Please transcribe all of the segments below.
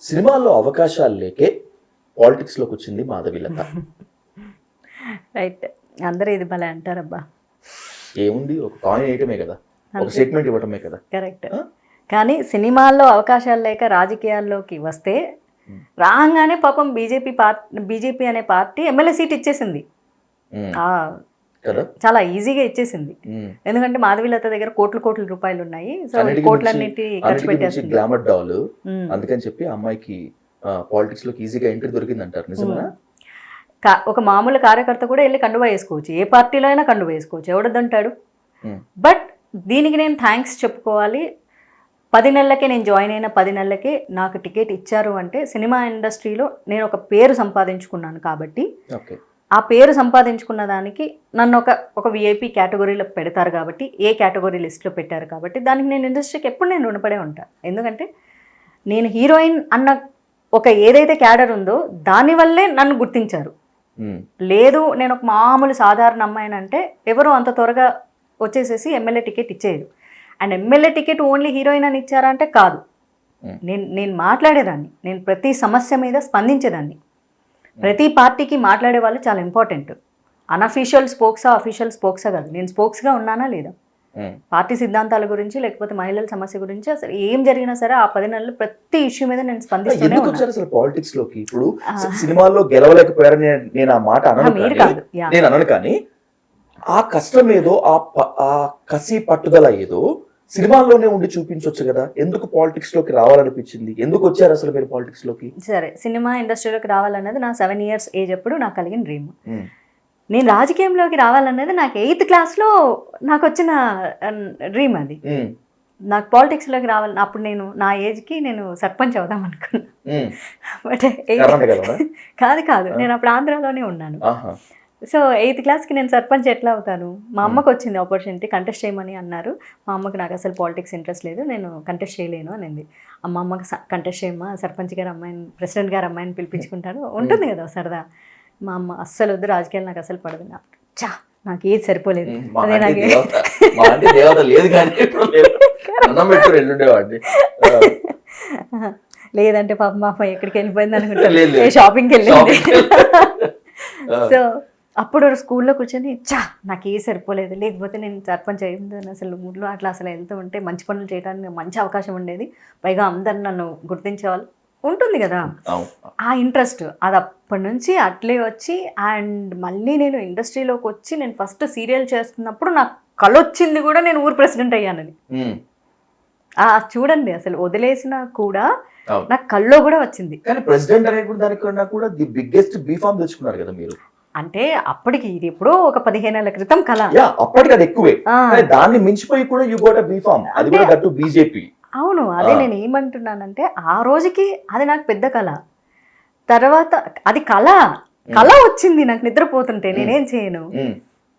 సినిమాల్లో అవకాశాలు లేకే పాలిటిక్స్ లోకి వచ్చింది మాధవీలత. రైట్, అందరూ ఇది భలే అంటారబ్బా. ఏముంది, ఒక కాయిన్ వేయటమే కదా, ఒక స్టేట్మెంట్ ఇవ్వటమే కదా. కరెక్ట్. కానీ సినిమాల్లో అవకాశాలు లేక రాజకీయాల్లోకి వస్తే రాగానే పాపం బీజేపీ అనే పార్టీ ఎమ్మెల్యే సీట్ ఇచ్చేసింది. చాలా ఈజీగా ఇచ్చేసింది. ఎందుకంటే మాధవీలత దగ్గర కోట్ల రూపాయలు ఉన్నాయి. సో కోట్లన్నిటి ఖర్చు పెట్టేసింది. గ్లామర్ డాల్, అందుకని చెప్పి అమ్మాయికి పాలిటిక్స్ లోకి ఈజీగా ఎంట్రీ దొరికింది అంటారు. నిజమా? ఒక మామూలు కార్యకర్త కూడా వెళ్ళి కండువా వేసుకోవచ్చు, ఏ పార్టీలో అయినా కండువా వేసుకోవచ్చు, ఎవడొద్దంటాడు. బట్ దీనికి నేను థ్యాంక్స్ చెప్పుకోవాలి. 10 నెలలకే నేను జాయిన్ అయిన 10 నెలలకే నాకు టికెట్ ఇచ్చారు అంటే సినిమా ఇండస్ట్రీలో నేను ఒక పేరు సంపాదించుకున్నాను కాబట్టి, ఆ పేరు సంపాదించుకున్న దానికి నన్ను ఒక విఐపి కేటగిరీలో పెడతారు కాబట్టి, ఏ కేటగిరీ లిస్ట్లో పెట్టారు కాబట్టి దానికి నేను ఇండస్ట్రీకి ఎప్పుడు నేను రుణపడే ఉంటాను. ఎందుకంటే నేను హీరోయిన్ అన్న ఒక ఏదైతే క్యాడర్ ఉందో దానివల్లే నన్ను గుర్తించారు. లేదు నేను ఒక మామూలు సాధారణ అమ్మాయిని అంటే ఎవరు అంత త్వరగా వచ్చేసేసి ఎమ్మెల్యే టికెట్ ఇచ్చేయరు. And MLA ticket only heroine అని ఇచ్చారా అంటే కాదు. నేను మాట్లాడేదాన్ని, నేను ప్రతి సమస్య మీద స్పందించేదాన్ని. ప్రతి పార్టీకి మాట్లాడే వాళ్ళు చాలా ఇంపార్టెంట్. అన్అఫీషియల్ స్పోక్సా అఫీషియల్ స్పోక్సా కాదు, నేను స్పోక్స్గా ఉన్నానా లేదా, పార్టీ సిద్ధాంతాల గురించి లేకపోతే మహిళల సమస్య గురించి అసలు ఏం జరిగినా సరే ఆ 10 నెలలు ప్రతి ఇష్యూ మీద నేను స్పందిస్తూనే ఉన్నాను. పాలిటిక్స్ లోకి ఇప్పుడు సినిమాల్లో గెలవలేకపోయారని నేను ఆ మాట నేను అనను, కానీ ఆ కష్టం ఏదో ఆ కసి పట్టుదల ఏదో సినిమాల్లోనే ఉండి చూపించవచ్చు కదా. ఎందుకు పాలిటిక్స్ లోకి రావాలనిపించింది, ఎందుకు వచ్చారు అసలు మీరు పాలిటిక్స్ లోకి? సరే, సినిమా ఇండస్ట్రీలోకి రావాలన్నది నా 7 years ఏజ్ అప్పుడు నాకు కలిగిన డ్రీమ్. నేను రాజకీయంలోకి రావాలన్నది నాకు 8th క్లాస్లో నాకు వచ్చిన డ్రీమ్. అది నాకు పాలిటిక్స్లోకి రావాలి. అప్పుడు నేను నా ఏజ్కి నేను సర్పంచ్ అవుదాం అనుకున్నా. బట్ కాదు, నేను అప్పుడు ఆంధ్రాలోనే ఉన్నాను. సో 8th క్లాస్కి నేను సర్పంచ్ ఎట్లా అవుతాను? మా అమ్మకు వచ్చింది ఆపర్చునిటీ, కంటెస్ట్ చేయమని అన్నారు. మా అమ్మకి నాకు అసలు పాలిటిక్స్ ఇంట్రెస్ట్ లేదు, నేను కంటెస్ట్ చేయలేను అనింది. అమ్మకి కంటెస్ట్ చేయమ్మా, సర్పంచ్ గారు అమ్మాయిని, ప్రెసిడెంట్ గారు అమ్మాయిని పిలిపించుకుంటాను, ఉంటుంది కదా సరదా. మా అమ్మ అస్సలు వద్దు, రాజకీయాలు నాకు అసలు పడదు. నాకు ఏది సరిపోలేదు. అదే లేదంటే పాప మా అమ్మ ఎక్కడికి వెళ్ళిపోయింది అనుకుంటా, షాపింగ్కి వెళ్ళింది. సో అప్పుడు స్కూల్లో కూర్చొని నాకు ఏ సరిపోలేదు, లేకపోతే నేను సర్పంచ్ అయ్యిందని అసలు ఊళ్ళో అట్లా అసలు వెళ్తూ ఉంటే మంచి పనులు చేయడానికి మంచి అవకాశం ఉండేది, పైగా అందరు నన్ను గుర్తించేవాళ్ళు, ఉంటుంది కదా ఆ ఇంట్రెస్ట్. అది అప్పటి నుంచి అట్లే వచ్చి, అండ్ మళ్ళీ నేను ఇండస్ట్రీలోకి వచ్చి నేను ఫస్ట్ సీరియల్ చేస్తున్నప్పుడు నాకు కళ వచ్చింది కూడా నేను ఊరు ప్రెసిడెంట్ అయ్యానని. చూడండి, అసలు వదిలేసినా కూడా నాకు కల్లో కూడా వచ్చింది. ప్రెసిడెంట్ అనేకన్నా కూడా ది బిగ్గెస్ట్ బీఫామ్ తెచ్చుకున్నారు కదా మీరు. అంటే అప్పటికి ఇది ఎప్పుడో ఒక 15 ఏళ్ల క్రితం కళ, అప్పటికి అది ఎక్కువే, దాన్ని మించిపోయి కూడా యు గోట్ ఎ బీఫామ్, అది కూడా దట్టు బీజేపీ. అవును, అదే నేను ఏమంటున్నానంటే ఆ రోజుకి అది నాకు పెద్ద కళ. తర్వాత అది కళ వచ్చింది నాకు నిద్రపోతుంటే, నేనేం చేయను.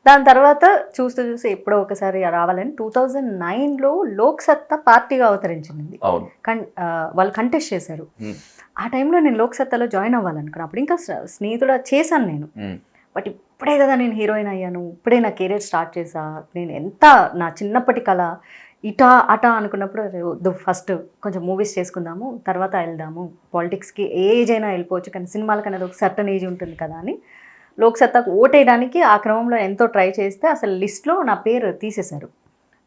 దాని తర్వాత చూస్తూ ఎప్పుడో ఒకసారి రావాలని 2009లో లోక్ సత్తా పార్టీగా అవతరించింది. వాళ్ళు కంటెస్ట్ చేశారు. ఆ టైంలో నేను లోక్ సత్తాలో జాయిన్ అవ్వాలనుకున్నాను. అప్పుడు ఇంకా స్నేహితుడు చేశాను నేను. బట్ ఇప్పుడే కదా నేను హీరోయిన్ అయ్యాను, ఇప్పుడే నా కెరీర్ స్టార్ట్ చేశా, నేను ఎంత నా చిన్నప్పటి కళ ఇటా అటా అనుకున్నప్పుడు ఫస్ట్ కొంచెం మూవీస్ చేసుకుందాము, తర్వాత వెళ్దాము పాలిటిక్స్కి, ఏ ఏజ్ అయినా వెళ్ళిపోవచ్చు కానీ సినిమాలకు అనేది ఒక సర్టన్ ఏజ్ ఉంటుంది కదా అని లోక్ సత్తాకు ఓటేయడానికి ఆ క్రమంలో ఎంతో ట్రై చేస్తే అసలు లిస్ట్లో నా పేరు తీసేశారు.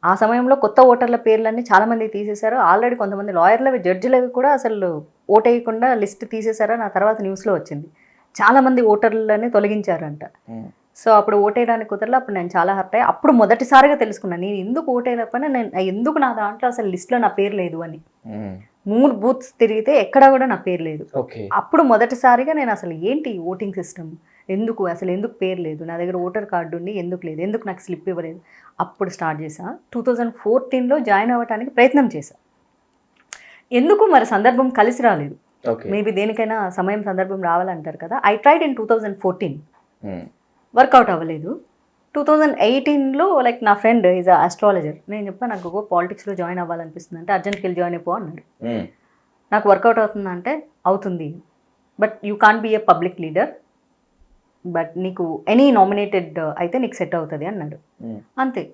ఆ సమయంలో కొత్త ఓటర్ల పేర్లన్నీ చాలామంది తీసేశారు. ఆల్రెడీ కొంతమంది లాయర్లవి, జడ్జిలవి కూడా అసలు ఓటేయకుండా లిస్ట్ తీసేశారని నా తర్వాత న్యూస్లో వచ్చింది. చాలామంది ఓటర్లని తొలగించారంట. సో అప్పుడు ఓటేయడానికి కుదరలే. అప్పుడు నేను చాలా హర్ట్ అయ్యి, అప్పుడు మొదటిసారిగా తెలుసుకున్నాను నేను ఎందుకు ఓటేయకపోయినా, నేను ఎందుకు నా దాంట్లో అసలు లిస్ట్లో నా పేరు లేదు అని. 3 బూత్స్ తిరిగితే ఎక్కడా కూడా నా పేరు లేదు. అప్పుడు మొదటిసారిగా నేను అసలు ఏంటి ఓటింగ్ సిస్టమ్, ఎందుకు పేరు లేదు, నా దగ్గర ఓటర్ కార్డు ఉండి ఎందుకు లేదు, ఎందుకు నాకు స్లిప్ ఇవ్వలేదు, అప్పుడు స్టార్ట్ చేశా. 2014లో జాయిన్ అవ్వడానికి ప్రయత్నం చేశా. ఎందుకు మరి సందర్భం కలిసి రాలేదు. మేబీ దేనికైనా సమయం సందర్భం రావాలంటారు కదా. ఐ ట్రైడ్ ఇన్ 2014, వర్కౌట్ అవ్వలేదు. 2018లో లైక్ నా ఫ్రెండ్ ఈజ్ ఆస్ట్రాలజర్, నేను చెప్పాను నాకు పాలిటిక్స్లో జాయిన్ అవ్వాలనిపిస్తుంది అంటే అర్జెంట్కి వెళ్ళి జాయిన్ అయిపో అన్నాడు. నాకు వర్కౌట్ అవుతుందంటే అవుతుంది, but you can't be a public leader, but నీకు ఎనీ నామినేటెడ్ అయితే నీకు సెట్ అవుతుంది అన్నాడు. అంతే.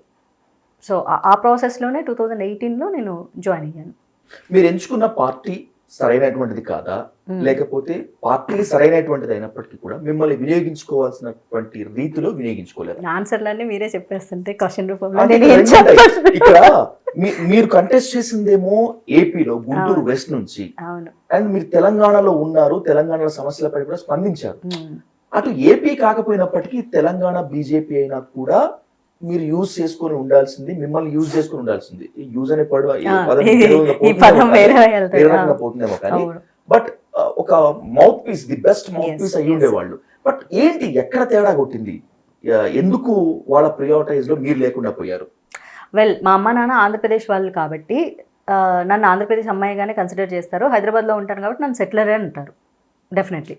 సో ఆ ప్రాసెస్లోనే 2018లో నేను జాయిన్ అయ్యాను. మీరు ఎంచుకున్న పార్టీ సరైనటువంటిది కాదా, లేకపోతే పార్టీ సరైనటువంటిది అయినప్పటికీ కూడా మిమ్మల్ని వినియోగించుకోవాల్సినటువంటి రీతిలో వినియోగించుకోలేదు? ఆన్సర్లన్నీ మీరే చెప్పేస్తుంటే క్వశ్చన్ రూపంలో అంటే నేను ఏం ఇక్కడ రెండు ఉంటాయి. చెప్పను. ఇక్కడ మీరు కంటెస్ట్ చేసిందేమో ఏపీలో గుంటూరు వెస్ట్ నుంచి, అవును. అండ్ మీరు తెలంగాణలో ఉన్నారు, తెలంగాణలో సమస్యలపై కూడా స్పందించారు. అటు ఏపీ కాకపోయినప్పటికీ తెలంగాణ బీజేపీ అయినా కూడా మీరు యూజ్ చేసుకొని ఉండాల్సింది, మిమ్మల్ని యూజ్ చేసుకొని ఉండాల్సింది. యూజ్ అనే ఈ పదం వేరే వెళ్తాయి. పోతుందేమో కానీ, బట్ ఒక mouthpiece, the best mouthpiece అయ్యి ఉండేవాళ్ళు. బట్ ఏంటి, ఎక్కడ తేడా కొట్టింది? ఎందుకు వాళ్ళ ప్రియారిటైజ్ లో మీరు లేకుండా పోయారు? వెల్, మా అమ్మ నాన్న ఆంధ్రప్రదేశ్ వాళ్ళు కాబట్టి నన్ను ఆంధ్రప్రదేశ్ అమ్మాయిగానే కన్సిడర్ చేస్తారు. హైదరాబాద్లో ఉంటాను కాబట్టి నన్ను సెటిలరే అంటారు డెఫినెట్లీ.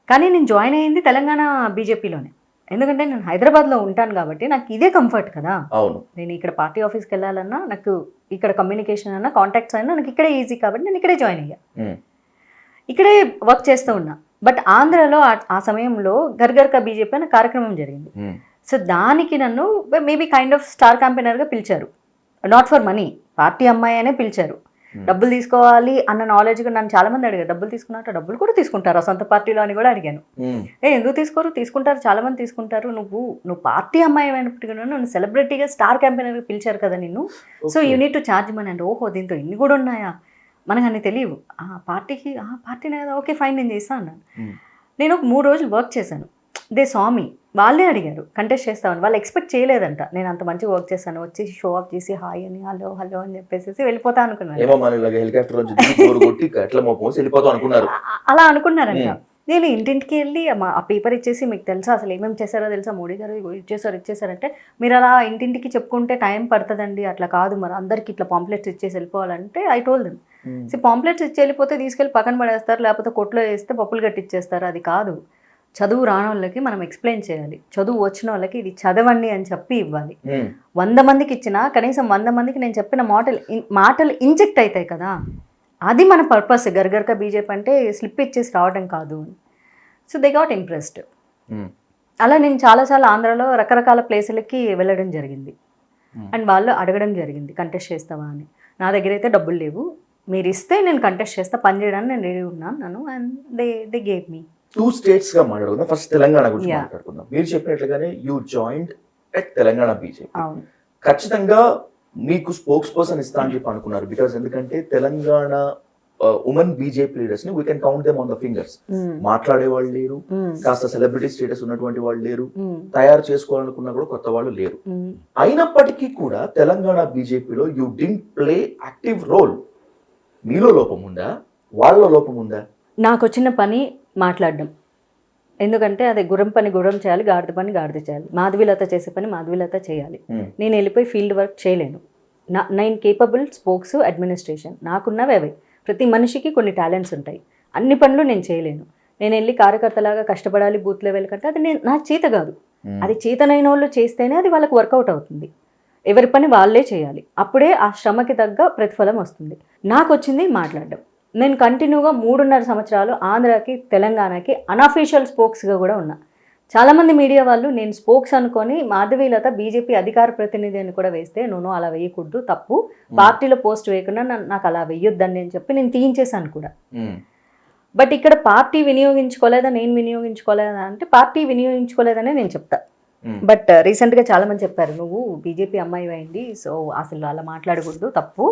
కానీ నేను జాయిన్ అయ్యింది తెలంగాణ బీజేపీలోనే. ఎందుకంటే నేను హైదరాబాద్లో ఉంటాను కాబట్టి నాకు ఇదే కంఫర్ట్ కదా. అవును. నేను ఇక్కడ పార్టీ ఆఫీస్కి వెళ్ళాలన్నా, నాకు ఇక్కడ కమ్యూనికేషన్ అన్నా, కాంటాక్ట్స్ అయినా నాకు ఇక్కడే ఈజీ కాబట్టి నేను ఇక్కడే జాయిన్ అయ్యా, ఇక్కడే వర్క్ చేస్తూ ఉన్నా. బట్ ఆంధ్రాలో ఆ సమయంలో గర్గర్కా బీజేపీ అనే కార్యక్రమం జరిగింది. సో దానికి నన్ను మేబీ కైండ్ ఆఫ్ స్టార్ క్యాంపెయినర్గా పిలిచారు. నాట్ ఫర్ మనీ, పార్టీ అమ్మాయి అనే పిలిచారు. డబ్బులు తీసుకోవాలి అన్న నాలెడ్జ్గా నన్ను చాలా మంది అడిగారు. డబ్బులు తీసుకున్నాక డబ్బులు కూడా తీసుకుంటారు సొంత పార్టీలో అని కూడా అడిగాను. ఎందుకు తీసుకోరు? తీసుకుంటారు, చాలా మంది తీసుకుంటారు. నువ్వు పార్టీ అమ్మాయి అయినప్పటికీ నన్ను సెలబ్రిటీగా స్టార్ క్యాంపెయినర్గా పిలిచారు కదా నిన్ను, so you need to charge money అంటే, ఓహో దీంతో ఇన్ని కూడా ఉన్నాయా, మనకు అన్ని తెలియవు. పార్టీనే కదా, ఓకే ఫైన్ నేను చేస్తాను అన్నాను. నేను ఒక 3 రోజులు వర్క్ చేశాను. దే స్వామి వాళ్ళే అడిగారు కంటెస్ట్ చేస్తామని. వాళ్ళు ఎక్స్పెక్ట్ చేయలేదంట నేను అంత మంచిగా వర్క్ చేస్తాను. వచ్చి షో ఆఫ్ చేసి హాయ్ అని హలో హలో అని చెప్పేసి వెళ్ళిపోతా అనుకున్నాను. అలా అనుకున్నారంట. నేను ఇంటింటికి వెళ్ళి ఆ పేపర్ ఇచ్చేసి, మీకు తెలుసా అసలు ఏమేమి చేశారో తెలుసా, మోడీ గారు ఇచ్చేసారంటే, మీరు అలా ఇంటింటికి చెప్పుకుంటే టైం పడుతుందండి, అట్లా కాదు, మరి అందరికి ఇట్లా పాంప్లెట్స్ ఇచ్చేసి వెళ్ళిపోవాలంటే I told them, so pamphlets ఇచ్చి వెళ్ళిపోతే తీసుకెళ్ళి పక్కన పడేస్తారు, లేకపోతే కొట్లో వేస్తే పప్పులు కట్టిచ్చేస్తారు. అది కాదు, చదువు రాని వాళ్ళకి మనం ఎక్స్ప్లెయిన్ చేయాలి, చదువు వచ్చిన వాళ్ళకి ఇది చదవండి అని చెప్పి ఇవ్వాలి. 100 మందికి ఇచ్చినా కనీసం 100 మందికి నేను చెప్పిన మాటలు ఇంజెక్ట్ అవుతాయి కదా, అది మన పర్పస్. గర్గర్కా బీజేపీ అంటే స్లిప్ ఇచ్చేసి రావడం కాదు. So they got impressed. అలా నేను చాలా ఆంధ్రాలో రకరకాల ప్లేసులకి వెళ్ళడం జరిగింది. అండ్ వాళ్ళు అడగడం జరిగింది కంటెస్ట్ చేస్తావా అని. నా దగ్గర అయితే డబ్బులు లేవు, మీరు ఇస్తే నేను కంటెస్ట్ చేస్తా, పని చేయడానికి నేను రెడీ ఉన్నాను and they gave me. 2 states గా మాట్లాడుకుందాం. ఫస్ట్ తెలంగాణ గురించి మాట్లాడుకుందాం. మీరు చెప్పినట్లుగానే you joined at Telangana BJP. ఖచ్చితంగా మీకు స్పోక్స్ పర్సన్ ఇస్తా అని చెప్పి అనుకున్నారు. బికాస్ ఎందుకంటే తెలంగాణ ఉమెన్ బీజేపీ లీడర్స్ ని we can count them on the fingers. మాట్లాడే వాళ్ళు లేరు, కాస్త సెలబ్రిటీ స్టేటస్ ఉన్నటువంటి వాళ్ళు లేరు, తయారు చేసుకోవాలనుకున్నా కూడా కొత్త వాళ్ళు లేరు. అయినప్పటికీ కూడా తెలంగాణ బీజేపీలో you didn't play active role. మీలో లోపం ఉందా, వాళ్ళ లోపం ఉందా? నాకు వచ్చిన పని మాట్లాడడం. ఎందుకంటే అదే గుర్రం పని గుర్రం చేయాలి, గాడిద పని గాడిద చేయాలి, మాధవీలత చేసే పని మాధవీలత చేయాలి. నేను వెళ్ళిపోయి ఫీల్డ్ వర్క్ చేయలేను. నేను కేపబుల్ స్పోక్స్ అడ్మినిస్ట్రేషన్ నాకున్నవి అవే. ప్రతి మనిషికి కొన్ని టాలెంట్స్ ఉంటాయి, అన్ని పనులు నేను చేయలేను. నేను వెళ్ళి కార్యకర్తలాగా కష్టపడాలి బూత్ లెవెల్ కంటే అది నాకు చేత కాదు. అది చేతనైన వాళ్ళు చేస్తేనే అది వాళ్ళకి వర్కౌట్ అవుతుంది. ఎవరి పని వాళ్ళే చేయాలి, అప్పుడే ఆ శ్రమకి తగ్గ ప్రతిఫలం వస్తుంది. నాకు వచ్చింది మాట్లాడడం. నేను కంటిన్యూగా 3.5 సంవత్సరాలు ఆంధ్రాకి తెలంగాణకి అన్అఫీషియల్ స్పోక్స్గా కూడా ఉన్నా. చాలామంది మీడియా వాళ్ళు నేను స్పోక్స్ అనుకొని మాధవీలత బీజేపీ అధికార ప్రతినిధి అని కూడా వేస్తే, నూనె అలా వేయకూడదు, తప్పు, పార్టీలో పోస్ట్ వేయకుండా నాకు అలా వేయొద్దని అని చెప్పి నేను తీయించేశాను కూడా. బట్ ఇక్కడ పార్టీ వినియోగించుకోలేదా, నేను వినియోగించుకోలేదా అంటే పార్టీ వినియోగించుకోలేదనే నేను చెప్తా. బట్ రీసెంట్గా చాలా మంది చెప్పారు, నువ్వు బీజేపీ అమ్మాయి అయింది, సో అసలు అలా మాట్లాడకూడదు, తప్పు,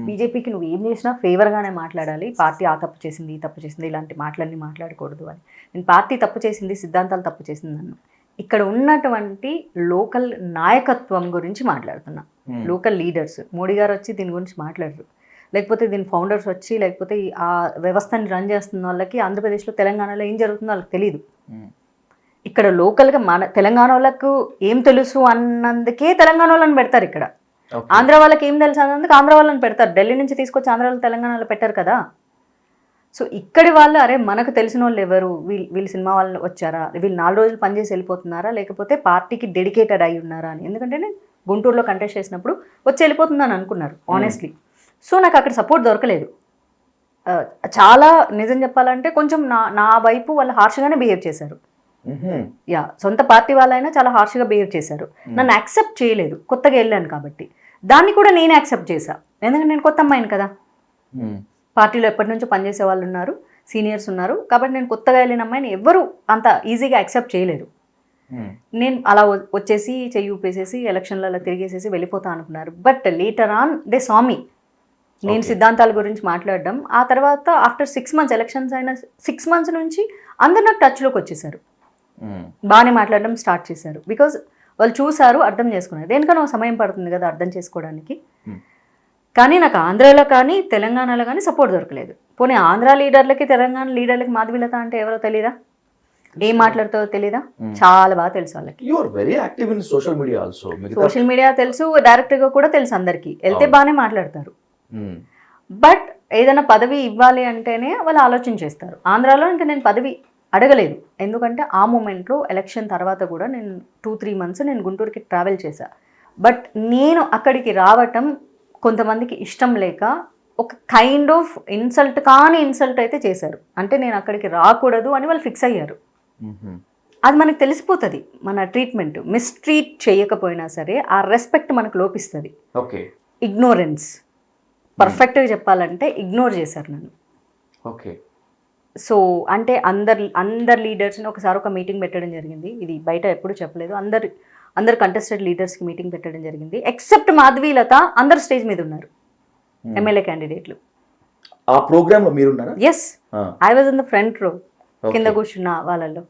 బీజేపీకి నువ్వు ఏం చేసినా ఫేవర్గానే మాట్లాడాలి, పార్టీ ఆ తప్పు చేసింది ఈ తప్పు చేసింది ఇలాంటి మాటలన్నీ మాట్లాడకూడదు అని. నేను పార్టీ తప్పు చేసింది, సిద్ధాంతాలు తప్పు చేసింది అన్న. ఇక్కడ ఉన్నటువంటి లోకల్ నాయకత్వం గురించి మాట్లాడుతున్నా, లోకల్ లీడర్స్. మోడీ గారు వచ్చి దీని గురించి మాట్లాడరు, లేకపోతే దీని ఫౌండర్స్ వచ్చి, లేకపోతే ఆ వ్యవస్థని రన్ చేస్తున్న వాళ్ళకి ఆంధ్రప్రదేశ్లో తెలంగాణలో ఏం జరుగుతుందో వాళ్ళకి తెలియదు. ఇక్కడ లోకల్గా మన తెలంగాణ వాళ్ళకు ఏం తెలుసు అన్నందుకే తెలంగాణ వాళ్ళని పెడతారు. ఇక్కడ ఆంధ్ర వాళ్ళకి ఏం తెలుసు అన్నందుకు ఆంధ్ర వాళ్ళని పెడతారు. ఢిల్లీ నుంచి తీసుకొచ్చి ఆంధ్రాలో తెలంగాణలో పెట్టారు కదా. సో ఇక్కడి వాళ్ళు, అరే మనకు తెలిసిన వాళ్ళు ఎవరు, వీళ్ళు సినిమా వాళ్ళు వచ్చారా, వీళ్ళు 4 రోజులు పనిచేసి వెళ్ళిపోతున్నారా, లేకపోతే పార్టీకి డెడికేటెడ్ అయి ఉన్నారా అని. ఎందుకంటే నేను గుంటూరులో కంటెస్ట్ చేసినప్పుడు వచ్చి వెళ్ళిపోతుందని అనుకున్నారు ఆనెస్ట్లీ. సో నాకు అక్కడ సపోర్ట్ దొరకలేదు. చాలా నిజం చెప్పాలంటే కొంచెం నా వైపు వాళ్ళు హార్ష్గానే బిహేవ్ చేశారు. సొంత పార్టీ వాళ్ళైనా చాలా హార్ష్గా బిహేవ్ చేశారు. నన్ను యాక్సెప్ట్ చేయలేదు, కొత్తగా వెళ్ళాను కాబట్టి. దాన్ని కూడా నేను యాక్సెప్ట్ చేశా, ఎందుకంటే నేను కొత్త అమ్మాయిని కదా. పార్టీలో ఎప్పటి నుంచో పనిచేసే వాళ్ళు ఉన్నారు, సీనియర్స్ ఉన్నారు. కాబట్టి నేను కొత్తగా వెళ్ళిన అమ్మాయిని ఎవ్వరూ అంత ఈజీగా యాక్సెప్ట్ చేయలేరు. నేను అలా వచ్చేసి చెయ్యి ఊపేసేసి ఎలక్షన్లలో తిరిగేసేసి వెళ్ళిపోతా అనుకున్నారు. బట్ లేటర్ ఆన్ దే స్వామి నేను సిద్ధాంతాల గురించి మాట్లాడడం, ఆ తర్వాత ఆఫ్టర్ 6 months ఎలక్షన్స్ అయిన 6 months నుంచి అందరు నాకు టచ్లోకి వచ్చేసారు, బాగానే మాట్లాడడం స్టార్ట్ చేశారు. బికాజ్ వాళ్ళు చూసారు, అర్థం చేసుకున్నారు. దేనికన్నా సమయం పడుతుంది కదా అర్థం చేసుకోవడానికి. కానీ నాకు ఆంధ్రాలో కానీ తెలంగాణలో కానీ సపోర్ట్ దొరకలేదు. పోనీ ఆంధ్ర లీడర్లకి తెలంగాణ లీడర్లకి మాధవీలత అంటే ఎవరో తెలీదా, ఏం మాట్లాడుతావో తెలీదా? చాలా బాగా తెలుసు వాళ్ళకి. సోషల్ మీడియా తెలుసు, డైరెక్ట్గా కూడా తెలుసు అందరికి. వెళ్తే బాగానే మాట్లాడతారు. బట్ ఏదైనా పదవి ఇవ్వాలి అంటేనే వాళ్ళు ఆలోచన చేస్తారు. ఆంధ్రాలో ఇంకా నేను పదవి అడగలేదు, ఎందుకంటే ఆ మూమెంట్లో ఎలక్షన్ తర్వాత కూడా నేను 2-3 months నేను గుంటూరుకి ట్రావెల్ చేశా. బట్ నేను అక్కడికి రావటం కొంతమందికి ఇష్టం లేక ఒక కైండ్ ఆఫ్ ఇన్సల్ట్ కానీ ఇన్సల్ట్ అయితే చేశారు. అంటే నేను అక్కడికి రాకూడదు అని వాళ్ళు ఫిక్స్ అయ్యారు. అది మనకు తెలిసిపోతుంది. మన ట్రీట్మెంట్ మిస్ట్రీట్ చేయకపోయినా సరే ఆ రెస్పెక్ట్ మనకు లోపిస్తుంది. ఇగ్నోరెన్స్, పర్ఫెక్ట్గా చెప్పాలంటే ఇగ్నోర్ చేశారు నన్ను. సో అంటే అందరు లీడర్స్ని ఒకసారి ఒక మీటింగ్ పెట్టడం జరిగింది. ఇది బయట ఎప్పుడు చెప్పలేదు. అందరు కంటెస్టెడ్ లీడర్స్కి మీటింగ్ పెట్టడం జరిగింది. ఎక్సెప్ట్ మాధవీలత అందరు స్టేజ్ మీద ఉన్నారు, ఎమ్మెల్యే క్యాండిడేట్లు. ఆ ప్రోగ్రామ్ లో మీరు ఉన్నారా? Yes, I was in the front row, కింద కూర్చున్న వాళ్ళల్లో.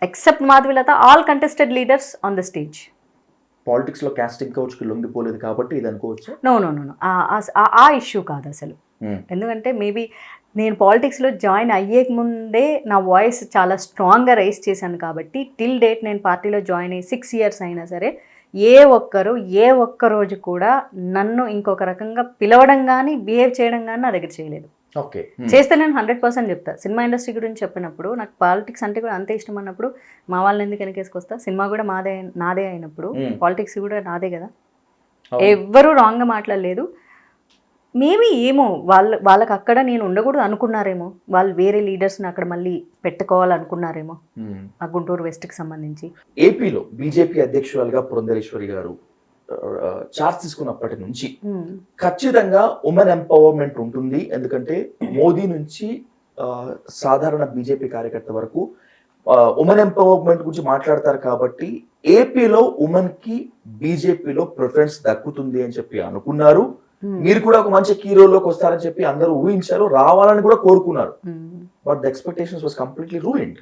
Except Madhavi Latha, all contested leaders on the stage. Politics లో కాస్టింగ్ కౌచ్ కి లొంగిపోలేదు కాబట్టి ఇది అనుకోవచ్చు. నో, ఆ ఇష్యూ కాదు అసలు. ఎందుకంటే మేబీ నేను పాలిటిక్స్లో జాయిన్ అయ్యే ముందే నా వాయిస్ చాలా స్ట్రాంగ్గా రైజ్ చేశాను కాబట్టి టిల్ డేట్ నేను పార్టీలో జాయిన్ అయ్యి 6 years అయినా సరే ఏ ఒక్క రోజు కూడా నన్ను ఇంకొక రకంగా పిలవడం కానీ బిహేవ్ చేయడం కానీ నా దగ్గర చేయలేదు. చేస్తే నేను 100% చెప్తా. సినిమా ఇండస్ట్రీ గురించి చెప్పినప్పుడు నాకు పాలిటిక్స్ అంటే కూడా అంతే ఇష్టం అన్నప్పుడు మా వాళ్ళని ఎందుకు వెనకేసుకొస్తా? సినిమా కూడా నాదే అయినప్పుడు పాలిటిక్స్ కూడా నాదే కదా. ఎవ్వరూ రాంగ్గా మాట్లాడలేదు. మేబీ ఏమో వాళ్ళకి అక్కడ నేను ఉండకూడదు అనుకున్నారేమో, వాళ్ళు వేరే లీడర్స్ని అక్కడ మళ్ళీ పెట్టుకోవాలనుకున్నారేమో ఆ గుంటూరు వెస్ట్కి సంబంధించి. ఏపీలో బీజేపీ అధ్యక్షురాలుగా పురంధరేశ్వరి గారు చార్జ్ తీసుకున్నప్పటి నుంచి ఖచ్చితంగా ఉమెన్ ఎంపవర్మెంట్ ఉంటుంది. ఎందుకంటే మోదీ నుంచి సాధారణ బీజేపీ కార్యకర్త వరకు ఉమెన్ ఎంపవర్మెంట్ గురించి మాట్లాడతారు కాబట్టి ఏపీలో ఉమెన్ కి బీజేపీలో ప్రిఫరెన్స్ దక్కుతుంది అని చెప్పి అనుకున్నారు. మీరు కూడా ఒక మంచి కీ రోల్లోకి వస్తారని చెప్పి అందరూ ఊహించారు, రావాలని కూడా కోరుకున్నారు. But the expectations was completely ruined.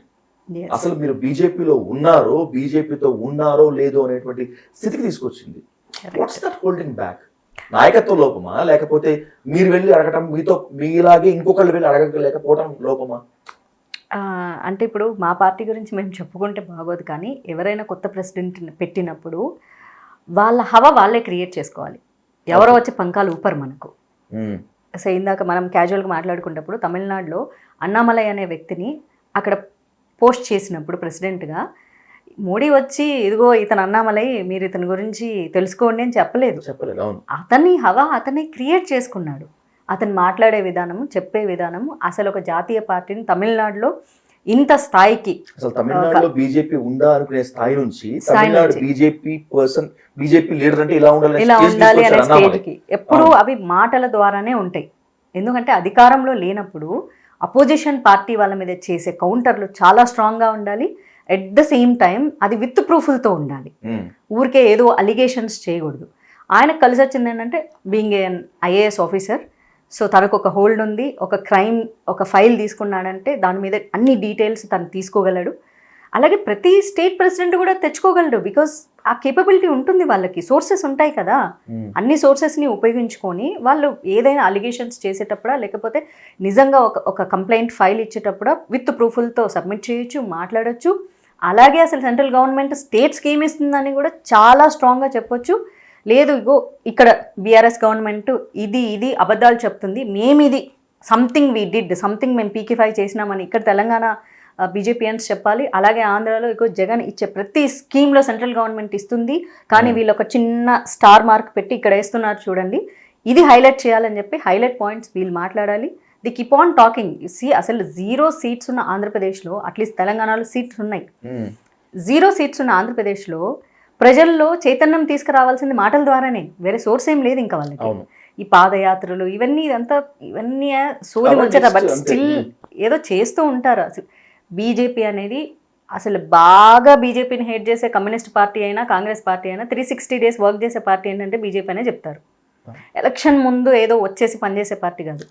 అసలు మీరు బీజేపీతో ఉన్నారో లేదో అనేటువంటి స్థితికి తీసుకొచ్చింది. What's that holding back? నాయకత్వ లోపమా, లేకపోతే మీరు వెళ్ళి అడగటం, మీలాగే ఇంకొకళ్ళు వెళ్ళి అడగలేకపోవడం లోపమా? అంటే ఇప్పుడు మా పార్టీ గురించి మేము చెప్పుకుంటే బాగోదు, కానీ ఎవరైనా కొత్త ప్రెసిడెంట్ పెట్టినప్పుడు వాళ్ళ హవా వాళ్ళే క్రియేట్ చేసుకోవాలి. ఎవరో వచ్చి పంకాలు ఊపరు మనకు. సో ఇందాక మనం క్యాజువల్గా మాట్లాడుకున్నప్పుడు తమిళనాడులో అన్నామలై అనే వ్యక్తిని అక్కడ పోస్ట్ చేసినప్పుడు ప్రెసిడెంట్గా మోడీ వచ్చి ఇదిగో ఇతను అన్నామలై, మీరు ఇతని గురించి తెలుసుకోండి అని చెప్పలేదు. అతని హవా అతన్ని క్రియేట్ చేసుకున్నాడు. అతను మాట్లాడే విధానము, చెప్పే విధానము, అసలు ఒక జాతీయ పార్టీని తమిళనాడులో ఇంత స్థాయికి, అసలు తమిళనాడులో బీజేపీ ఉందా అనుకునే స్థాయి నుంచి తమిళనాడు బీజేపీ లీడర్ అంటే ఇలా ఉండాలి అనే స్టేజ్కి ఎప్పుడు అవి మాటల ద్వారానే ఉంటాయి. ఎందుకంటే అధికారంలో లేనప్పుడు అపోజిషన్ పార్టీ వాళ్ళ మీద చేసే కౌంటర్లు చాలా స్ట్రాంగ్గా ఉండాలి. ఎట్ ద సేమ్ టైం అది విత్ ప్రూఫ్లతో ఉండాలి. ఊరికే ఏదో అలిగేషన్స్ చేయకూడదు. ఆయనకు కలిసి వచ్చింది ఏంటంటే being an IAS officer, so తనకు ఒక హోల్డ్ ఉంది. ఒక క్రైమ్ ఒక ఫైల్ తీసుకున్నాడంటే దాని మీద అన్ని డీటెయిల్స్ తను తీసుకోగలడు. అలాగే ప్రతి స్టేట్ ప్రెసిడెంట్ కూడా తెచ్చుకోగలడు. బికాస్ ఆ కేపబిలిటీ ఉంటుంది వాళ్ళకి, సోర్సెస్ ఉంటాయి కదా. అన్ని సోర్సెస్ని ఉపయోగించుకొని వాళ్ళు ఏదైనా అలిగేషన్స్ చేసేటప్పుడా లేకపోతే నిజంగా ఒక కంప్లైంట్ ఫైల్ ఇచ్చేటప్పుడు విత్ ప్రూఫ్లతో సబ్మిట్ చేయొచ్చు, మాట్లాడొచ్చు. అలాగే అసలు సెంట్రల్ గవర్నమెంట్ స్టేట్స్కి ఏమి ఇస్తుందని కూడా చాలా స్ట్రాంగ్గా చెప్పొచ్చు. లేదు ఇగో ఇక్కడ బీఆర్ఎస్ గవర్నమెంట్ ఇది అబద్ధాలు చెప్తుంది, మేము ఇది సంథింగ్ మేము పీకిఫై చేసినామని ఇక్కడ తెలంగాణ బీజేపీయన్స్ చెప్పాలి. అలాగే ఆంధ్రాలో ఇగో జగన్ ఇచ్చే ప్రతి స్కీమ్లో సెంట్రల్ గవర్నమెంట్ ఇస్తుంది, కానీ వీళ్ళు ఒక చిన్న స్టార్ మార్క్ పెట్టి ఇక్కడ వేస్తున్నారు చూడండి, ఇది హైలైట్ చేయాలని చెప్పి హైలైట్ పాయింట్స్ వీళ్ళు మాట్లాడాలి. The keep on talking. అసలు 0 seats ఉన్న ఆంధ్రప్రదేశ్లో, అట్లీస్ట్ తెలంగాణలో సీట్స్ ఉన్నాయి, 0 seats ఉన్న ఆంధ్రప్రదేశ్లో ప్రజల్లో చైతన్యం తీసుకురావాల్సింది మాటల ద్వారానే, వేరే సోర్స్ ఏం లేదు ఇంకా వాళ్ళకి. ఈ పాదయాత్రలు ఇవన్నీ సోది అవన్నీ వచ్చారు, బట్ అంతే. స్టిల్ ఏదో చేస్తూ ఉంటారు. అసలు బీజేపీ అనేది అసలు బాగా బీజేపీని హేట్ చేసే కమ్యూనిస్ట్ పార్టీ అయినా కాంగ్రెస్ పార్టీ అయినా 360 days వర్క్ చేసే పార్టీ ఏంటంటే బీజేపీ అనే చెప్తారు. ఎలక్షన్ ముందు ఏదో వచ్చేసి పనిచేసే పార్టీ కాదు.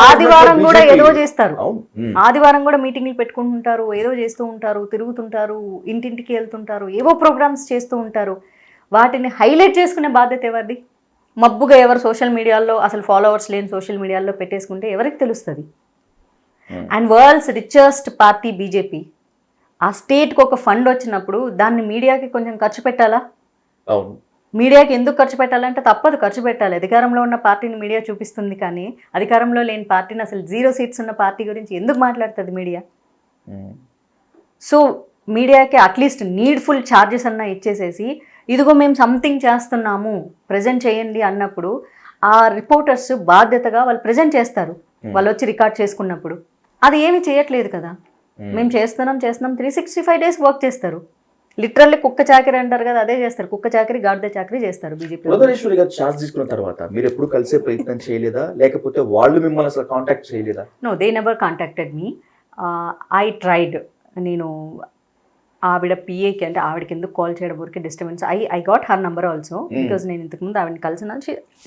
ఆదివారం కూడా ఏదో చేస్తారు, ఆదివారం కూడా మీటింగ్లు పెట్టుకుంటుంటారు, ఏదో చేస్తూ ఉంటారు, తిరుగుతుంటారు, ఇంటింటికి వెళ్తుంటారు, ఏవో ప్రోగ్రామ్స్ చేస్తూ ఉంటారు. వాటిని హైలైట్ చేసుకునే బాధ్యత ఎవరిది? మబ్బుగా ఎవరు సోషల్ మీడియాలో అసలు ఫాలోవర్స్ లేని సోషల్ మీడియాలో పెట్టేసుకుంటే ఎవరికి తెలుస్తుంది? And world's richest party BJP. ఆ స్టేట్కి ఒక ఫండ్ వచ్చినప్పుడు దాన్ని మీడియాకి కొంచెం ఖర్చు పెట్టాలా? అవును. మీడియాకి ఎందుకు ఖర్చు పెట్టాలంటే తప్పదు, ఖర్చు పెట్టాలి. అధికారంలో ఉన్న పార్టీని మీడియా చూపిస్తుంది, కానీ అధికారంలో లేని పార్టీని, అసలు 0 seats ఉన్న పార్టీ గురించి ఎందుకు మాట్లాడుతుంది మీడియా? సో మీడియాకి అట్లీస్ట్ నీడ్ఫుల్ ఛార్జెస్ అన్నా ఇచ్చేసేసి, ఇదిగో మేము సంథింగ్ చేస్తున్నాము ప్రజెంట్ చేయండి అన్నప్పుడు ఆ రిపోర్టర్స్ బాధ్యతగా వాళ్ళు ప్రజెంట్ చేస్తారు. వాళ్ళు వచ్చి రికార్డ్ చేసుకున్నప్పుడు అది ఏమీ చేయట్లేదు కదా. మేము చేస్తున్నాం 365 days వర్క్ చేస్తారు. లిటరల్లీ కుక్క చాకరీ అంటారు కదా, అదే చేస్తారు. కుక్క చాకరీ, గాడిద చాకరీ చేస్తారు బీజేపీ. పురంధరేశ్వరి గారు ఛార్జ్ తీసుకున్న తర్వాత మీరు ఎప్పుడు కలిసే ప్రయత్నం చేయలేదా, లేకపోతే వాళ్ళు మిమ్మల్ని అసలు కాంటాక్ట్ చేయలేదా? No, they never contacted me. I tried. నేను ఆవిడ పిఏకి, అంటే ఆవిడకి ఎందుకు కాల్ చేయడం ఊరికి disturbance, I got her number also, because నేను ఇంతకుముందు ఆవిడని కలిసినాను.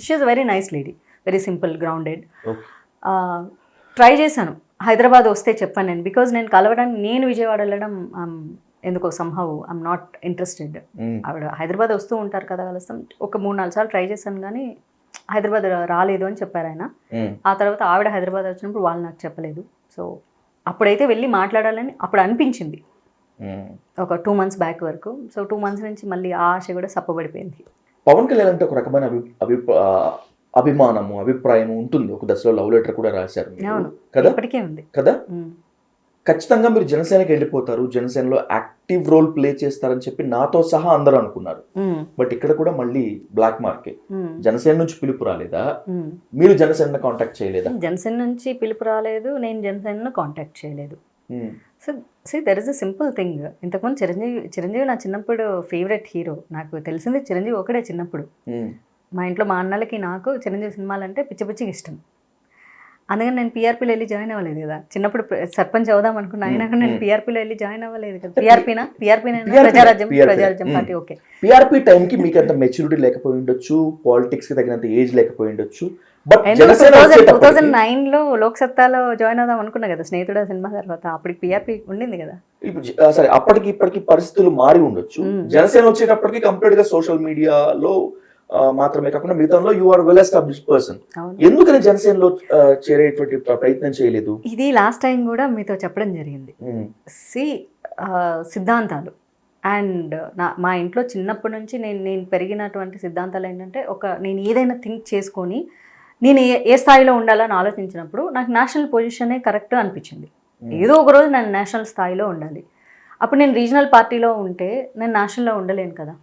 She is very nice lady, very simple, grounded. Try చేశాను, హైదరాబాద్ వస్తే చెప్పాను నేను, బికాజ్ నేను కలవడానికి, నేను విజయవాడ వెళ్ళడం ఎందుకో సంహౌ ఐఎమ్ నాట్ ఇంట్రెస్టెడ్. ఆవిడ హైదరాబాద్ వస్తూ ఉంటారు కదా, కలుస్తాం. ఒక 3-4 సార్లు ట్రై చేశాను కానీ హైదరాబాద్ రాలేదు అని చెప్పారు ఆయన. ఆ తర్వాత ఆవిడ హైదరాబాద్ వచ్చినప్పుడు వాళ్ళు నాకు చెప్పలేదు. సో అప్పుడైతే వెళ్ళి మాట్లాడాలని అప్పుడు అనిపించింది, ఒక 2 months బ్యాక్ వరకు. సో 2 months నుంచి మళ్ళీ ఆ ఆశ కూడా సప్పబడిపోయింది. పవన్ కళ్యాణ్ అంటే ఒక రకమైన అభిమానము, అభిప్రాయం ఉంటుంది. ఒక దశలో లవ్ లెటర్ కూడా రాశారు కదా, ఇప్పటికే ఉంది కదా. ఖచ్చితంగా మీరు జనసేనకి వెళ్ళిపోతారు, జనసేనలో యాక్టివ్ రోల్ ప్లే చేస్తారని చెప్పి నాతో సహా అందరూ అనుకున్నారు. బట్ ఇక్కడ కూడా మళ్ళీ బ్లాక్ మార్కెట్. జనసేన నుంచి పిలుపు రాలేదా? మీరు జనసేన కాంటాక్ట్ చేయలేదా? జనసేన నుంచి పిలుపు రాలేదు, నేను జనసేనను కాంటాక్ట్ చేయలేదు. So there is a simple thing. ఇంతకుముందు చిరంజీవి నా చిన్నప్పుడు ఫేవరెట్ హీరో. నాకు తెలిసింది చిరంజీవి ఒకడే చిన్నప్పుడు. మా ఇంట్లో మా అన్నలకి నాకు చిరంజీవి సినిమాలు అంటే పిచ్చి పిచ్చిగా ఇష్టం. అందుకని నేను పీఆర్పీలో వెళ్ళి జాయిన్ అవ్వలేదు కదా. చిన్నప్పుడు సర్పంచ్ అవుదాం అనుకున్నా, అయినా కూడా నేను పీఆర్పీలో వెళ్ళి జాయిన్ అవ్వలేదు కదా. ప్రజారాజ్యం పార్టీ. ఓకే, పీఆర్పీ టైంకి మీకు అంత మెచ్యూరిటీ లేకపోయి ఉండొచ్చు, పాలిటిక్స్ కి తగినంత ఏజ్ లేకపోయి ఉండొచ్చు. బట్ 2009లో లోక్సత్తాలో జాయిన్ అవుదాం అనుకున్నా కదా, స్నేహితుడు సినిమా తర్వాత. అప్పటికి పీఆర్పీ ఉండింది కదా. సరే, అప్పటికి ఇప్పటికి పరిస్థితులు మారి ఉండొచ్చు. జనసేన వచ్చేటప్పటికి కంప్లీట్ గా సోషల్ మీడియాలో మాత్రమే కాకుండా మిగతాలో you are well established person. ఎందుకని జనసేనలో చేరేటువంటి ప్రయత్నం చేయలేదు? ఇది లాస్ట్ టైం కూడా మీతో చెప్పడం జరిగింది. సిద్ధాంతాలు అండ్ మా ఇంట్లో చిన్నప్పటి నుంచి నేను పెరిగినటువంటి సిద్ధాంతాలు ఏంటంటే, నేను ఏదైనా థింక్ చేసుకొని నేను ఏ స్థాయిలో ఉండాలని ఆలోచించినప్పుడు నాకు నేషనల్ పొజిషనే కరెక్ట్ అనిపించింది. ఏదో ఒక రోజు నేను నేషనల్ స్థాయిలో ఉండాలి. అప్పుడు నేను రీజనల్ పార్టీలో ఉంటే నేను నేషనల్లో ఉండలేను కదా.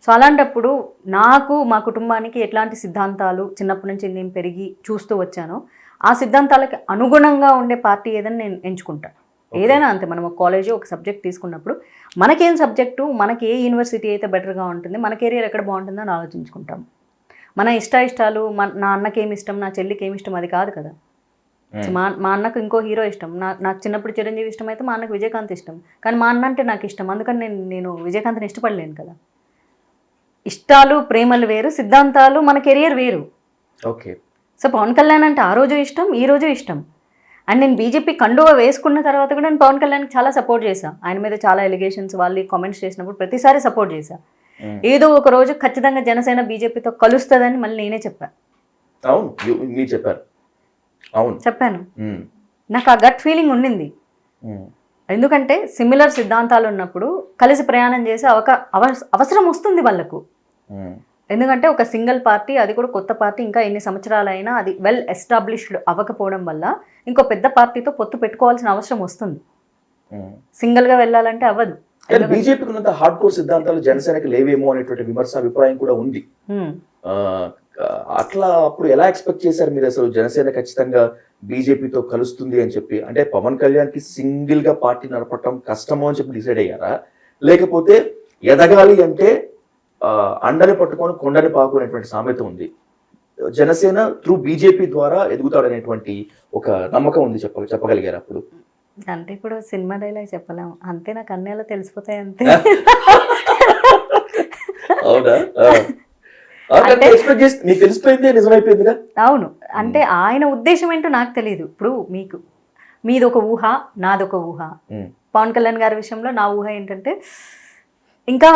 సో అలాంటప్పుడు నాకు, మా కుటుంబానికి ఎట్లాంటి సిద్ధాంతాలు చిన్నప్పటి నుంచి నేను పెరిగి చూస్తూ వచ్చానో ఆ సిద్ధాంతాలకి అనుగుణంగా ఉండే పార్టీ ఏదని నేను ఎంచుకుంటాను. ఏదైనా అంతే, మనం ఒక కాలేజీ ఒక సబ్జెక్ట్ తీసుకున్నప్పుడు మనకేం సబ్జెక్టు, మనకి ఏ యూనివర్సిటీ అయితే బెటర్గా ఉంటుంది, మన కెరీర్ ఎక్కడ బాగుంటుందో అని ఆలోచించుకుంటాం. మన ఇష్టాలు, నా అన్నకి ఏమి ఇష్టం, నా చెల్లికి ఏమి ఇష్టం, అది కాదు కదా. మా అన్నకు ఇంకో హీరో ఇష్టం, నాకు చిన్నప్పుడు చిరంజీవి ఇష్టం అయితే మా అన్నకు విజయకాంత్ ఇష్టం. కానీ మా అన్న అంటే నాకు ఇష్టం, అందుకని నేను విజయకాంత్ని ఇష్టపడలేను కదా. ఇష్టాలు ప్రేమలు వేరు, సిద్ధాంతాలు మన కెరియర్ వేరు. ఓకే. సో పవన్ కళ్యాణ్ అంటే ఆ రోజు ఇష్టం, ఈ రోజు ఇష్టం. అండ్ నేను బీజేపీ కండువా వేసుకున్న తర్వాత కూడా నేను పవన్ కళ్యాణ్కి చాలా సపోర్ట్ చేశాను. ఆయన మీద చాలా ఎలిగేషన్స్ వాళ్ళు కామెంట్స్ చేసినప్పుడు ప్రతిసారి సపోర్ట్ చేశాను. ఏదో ఒక రోజు ఖచ్చితంగా జనసేన బీజేపీతో కలుస్తుందని మళ్ళీ నేనే చెప్పాను. చెప్పాను. నాకు ఆ గట్ ఫీలింగ్ ఉండింది. ఎందుకంటే సిమిలర్ సిద్ధాంతాలు ఉన్నప్పుడు కలిసి ప్రయాణం చేసే అవసరం వస్తుంది వాళ్ళకు. ఎందుకంటే ఒక సింగిల్ పార్టీ, అది కూడా కొత్త పార్టీ, ఇంకా ఎన్ని సంవత్సరాలైనా అది వెల్ ఎస్టాబ్లిష్డ్ అవ్వకపోవడం వల్ల ఇంకో పెద్ద పార్టీతో పొత్తు పెట్టుకోవాల్సిన అవసరం వస్తుంది. సింగిల్గా వెళ్ళాలంటే అవ్వదు. బీజేపీకి ఉన్నంత హార్డ్ కోర్ సిద్ధాంతాలు జనసేనకి లేవేమో అనేటువంటి విమర్శ అభిప్రాయం కూడా ఉంది. అట్లా అప్పుడు ఎలా ఎక్స్పెక్ట్ చేశారు మీరు అసలు జనసేన ఖచ్చితంగా బీజేపీతో కలుస్తుంది అని చెప్పి? అంటే పవన్ కళ్యాణ్ కి సింగిల్ గా పార్టీ నడపటం కష్టమో అని చెప్పి డిసైడ్ అయ్యారా, లేకపోతే ఎదగాలి అంటే అండని పట్టుకొని కొండని పాకునేటువంటి సామెత ఉంది, జనసేన త్రూ బీజేపీ ద్వారా ఎదుగుతాడనేటువంటి ఒక నమ్మకం ఉంది, చెప్పగలిగారు అప్పుడు? అంటే ఇప్పుడు సినిమా డైలాగ్ చెప్పలేము, అంతే నాకు అన్నేలా తెలిసిపోతాయి అంతే. అవునా? ఎక్స్పెక్ట్ చేసి మీకు తెలిసిపోయింది, నిజమైపోయిందిగా. అవును, అంటే ఆయన ఉద్దేశం ఏంటో నాకు తెలియదు. ఇప్పుడు మీది ఒక ఊహ, నాదొక ఊహ. పవన్ కళ్యాణ్ గారి విషయంలో నా ఊహ ఏంటంటే ఇంకా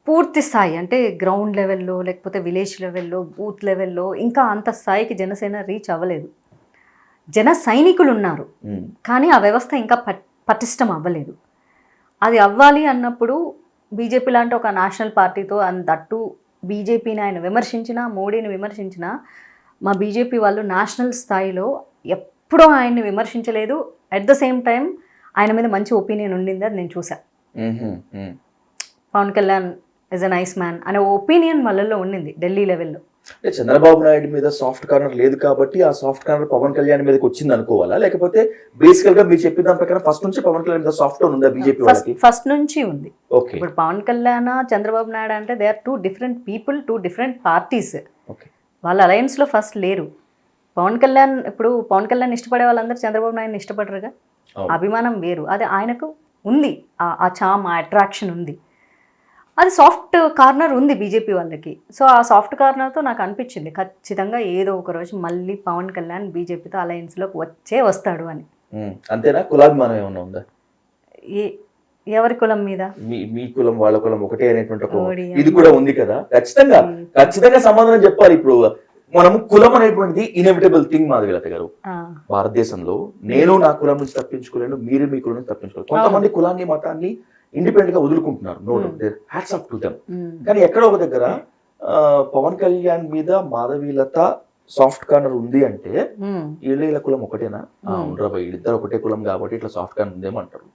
పూర్తి స్థాయి అంటే గ్రౌండ్ లెవెల్లో లేకపోతే విలేజ్ లెవెల్లో బూత్ లెవెల్లో ఇంకా అంత స్థాయికి జనసేన రీచ్ అవ్వలేదు. జన సైనికులు ఉన్నారు కానీ ఆ వ్యవస్థ ఇంకా పటిష్టం అవ్వలేదు. అది అవ్వాలి అన్నప్పుడు బీజేపీ లాంటి ఒక నేషనల్ పార్టీతో దట్టు బీజేపీని ఆయన విమర్శించినా మోడీని విమర్శించినా మా బీజేపీ వాళ్ళు నేషనల్ స్థాయిలో ఎప్పుడూ ఆయన్ని విమర్శించలేదు. అట్ ద సేమ్ టైం ఆయన మీద మంచి ఒపీనియన్ ఉండింది, అది నేను చూసాను. Pawan Kalyan is a nice man అనే ఒపీనియన్ వాళ్ళలో ఉండింది ఢిల్లీ లెవెల్లో. అంటే చంద్రబాబు నాయుడు మీద సాఫ్ట్ కార్నర్ లేదు కాబట్టి ఆ సాఫ్ట్ కార్నర్ పవన్ కళ్యాణ్ మీదకి వచ్చింది అనుకోవాలా, లేకపోతే బేసికల్ గా మీరు చెప్పిన దాని ప్రకారం ఫస్ట్ నుంచి పవన్ కళ్యాణ్ మీద సాఫ్ట్ టోన్ ఉందా బీజేపీ వాళ్ళకి? ఫస్ట్ నుంచి ఉంది. ఓకే. ఇప్పుడు పవన్ కళ్యాణ్ చంద్రబాబు నాయుడు అంటే they are two different people, two different parties. వాళ్ళ అలయన్స్ లో ఫస్ట్ లేరు. పవన్ కళ్యాణ్ ఇష్టపడే వాళ్ళందరూ చంద్రబాబు నాయుడుని ఇష్టపడరుగా. అభిమానం వేరు, అది ఆయనకు ఉంది, ఆ చామ్, ఆ అట్రాక్షన్ ఉంది. అది సాఫ్ట్ కార్నర్ ఉంది బీజేపీ వాళ్ళకి. సో ఆ సాఫ్ట్ కార్నర్తో నాకు అనిపించింది ఖచ్చితంగా ఏదో ఒక రోజు మళ్ళీ పవన్ కళ్యాణ్ బీజేపీతో అలయన్స్లోకి వస్తాడు అని. అంతేనా? కులాభిమానం ఏమన్నా ఉందా? ఎవరి కులం మీద? మీ కులం వాళ్ళ కులం ఒకటే అనేటువంటి ఇది కూడా ఉంది కదా. ఖచ్చితంగా సమాధానం చెప్పాలి. ఇప్పుడు మనము కులం అనేటువంటిది ఇన్ఎవిటబుల్ థింగ్ మాధవీలత గారు. భారతదేశంలో నేను నా కులం నుంచి తప్పించుకోలేను, మీరు మీ కులం నుంచి తప్పించుకోలేను. కొంతమంది కులాన్ని మతాన్ని ఇండిపెండెంట్ గా వదులుకుంటున్నారు, no doubt, there hats off to them. కానీ ఎక్కడో ఒక దగ్గర పవన్ కళ్యాణ్ మీద మాధవీలత సాఫ్ట్ కార్నర్ ఉంది అంటే వీళ్ళ కులం ఒకటేనా? ఉండరా, వీళ్ళిద్దరు ఒకటే కులం కాబట్టి ఇట్లా సాఫ్ట్ కార్నర్ ఉందేమో అంటారు.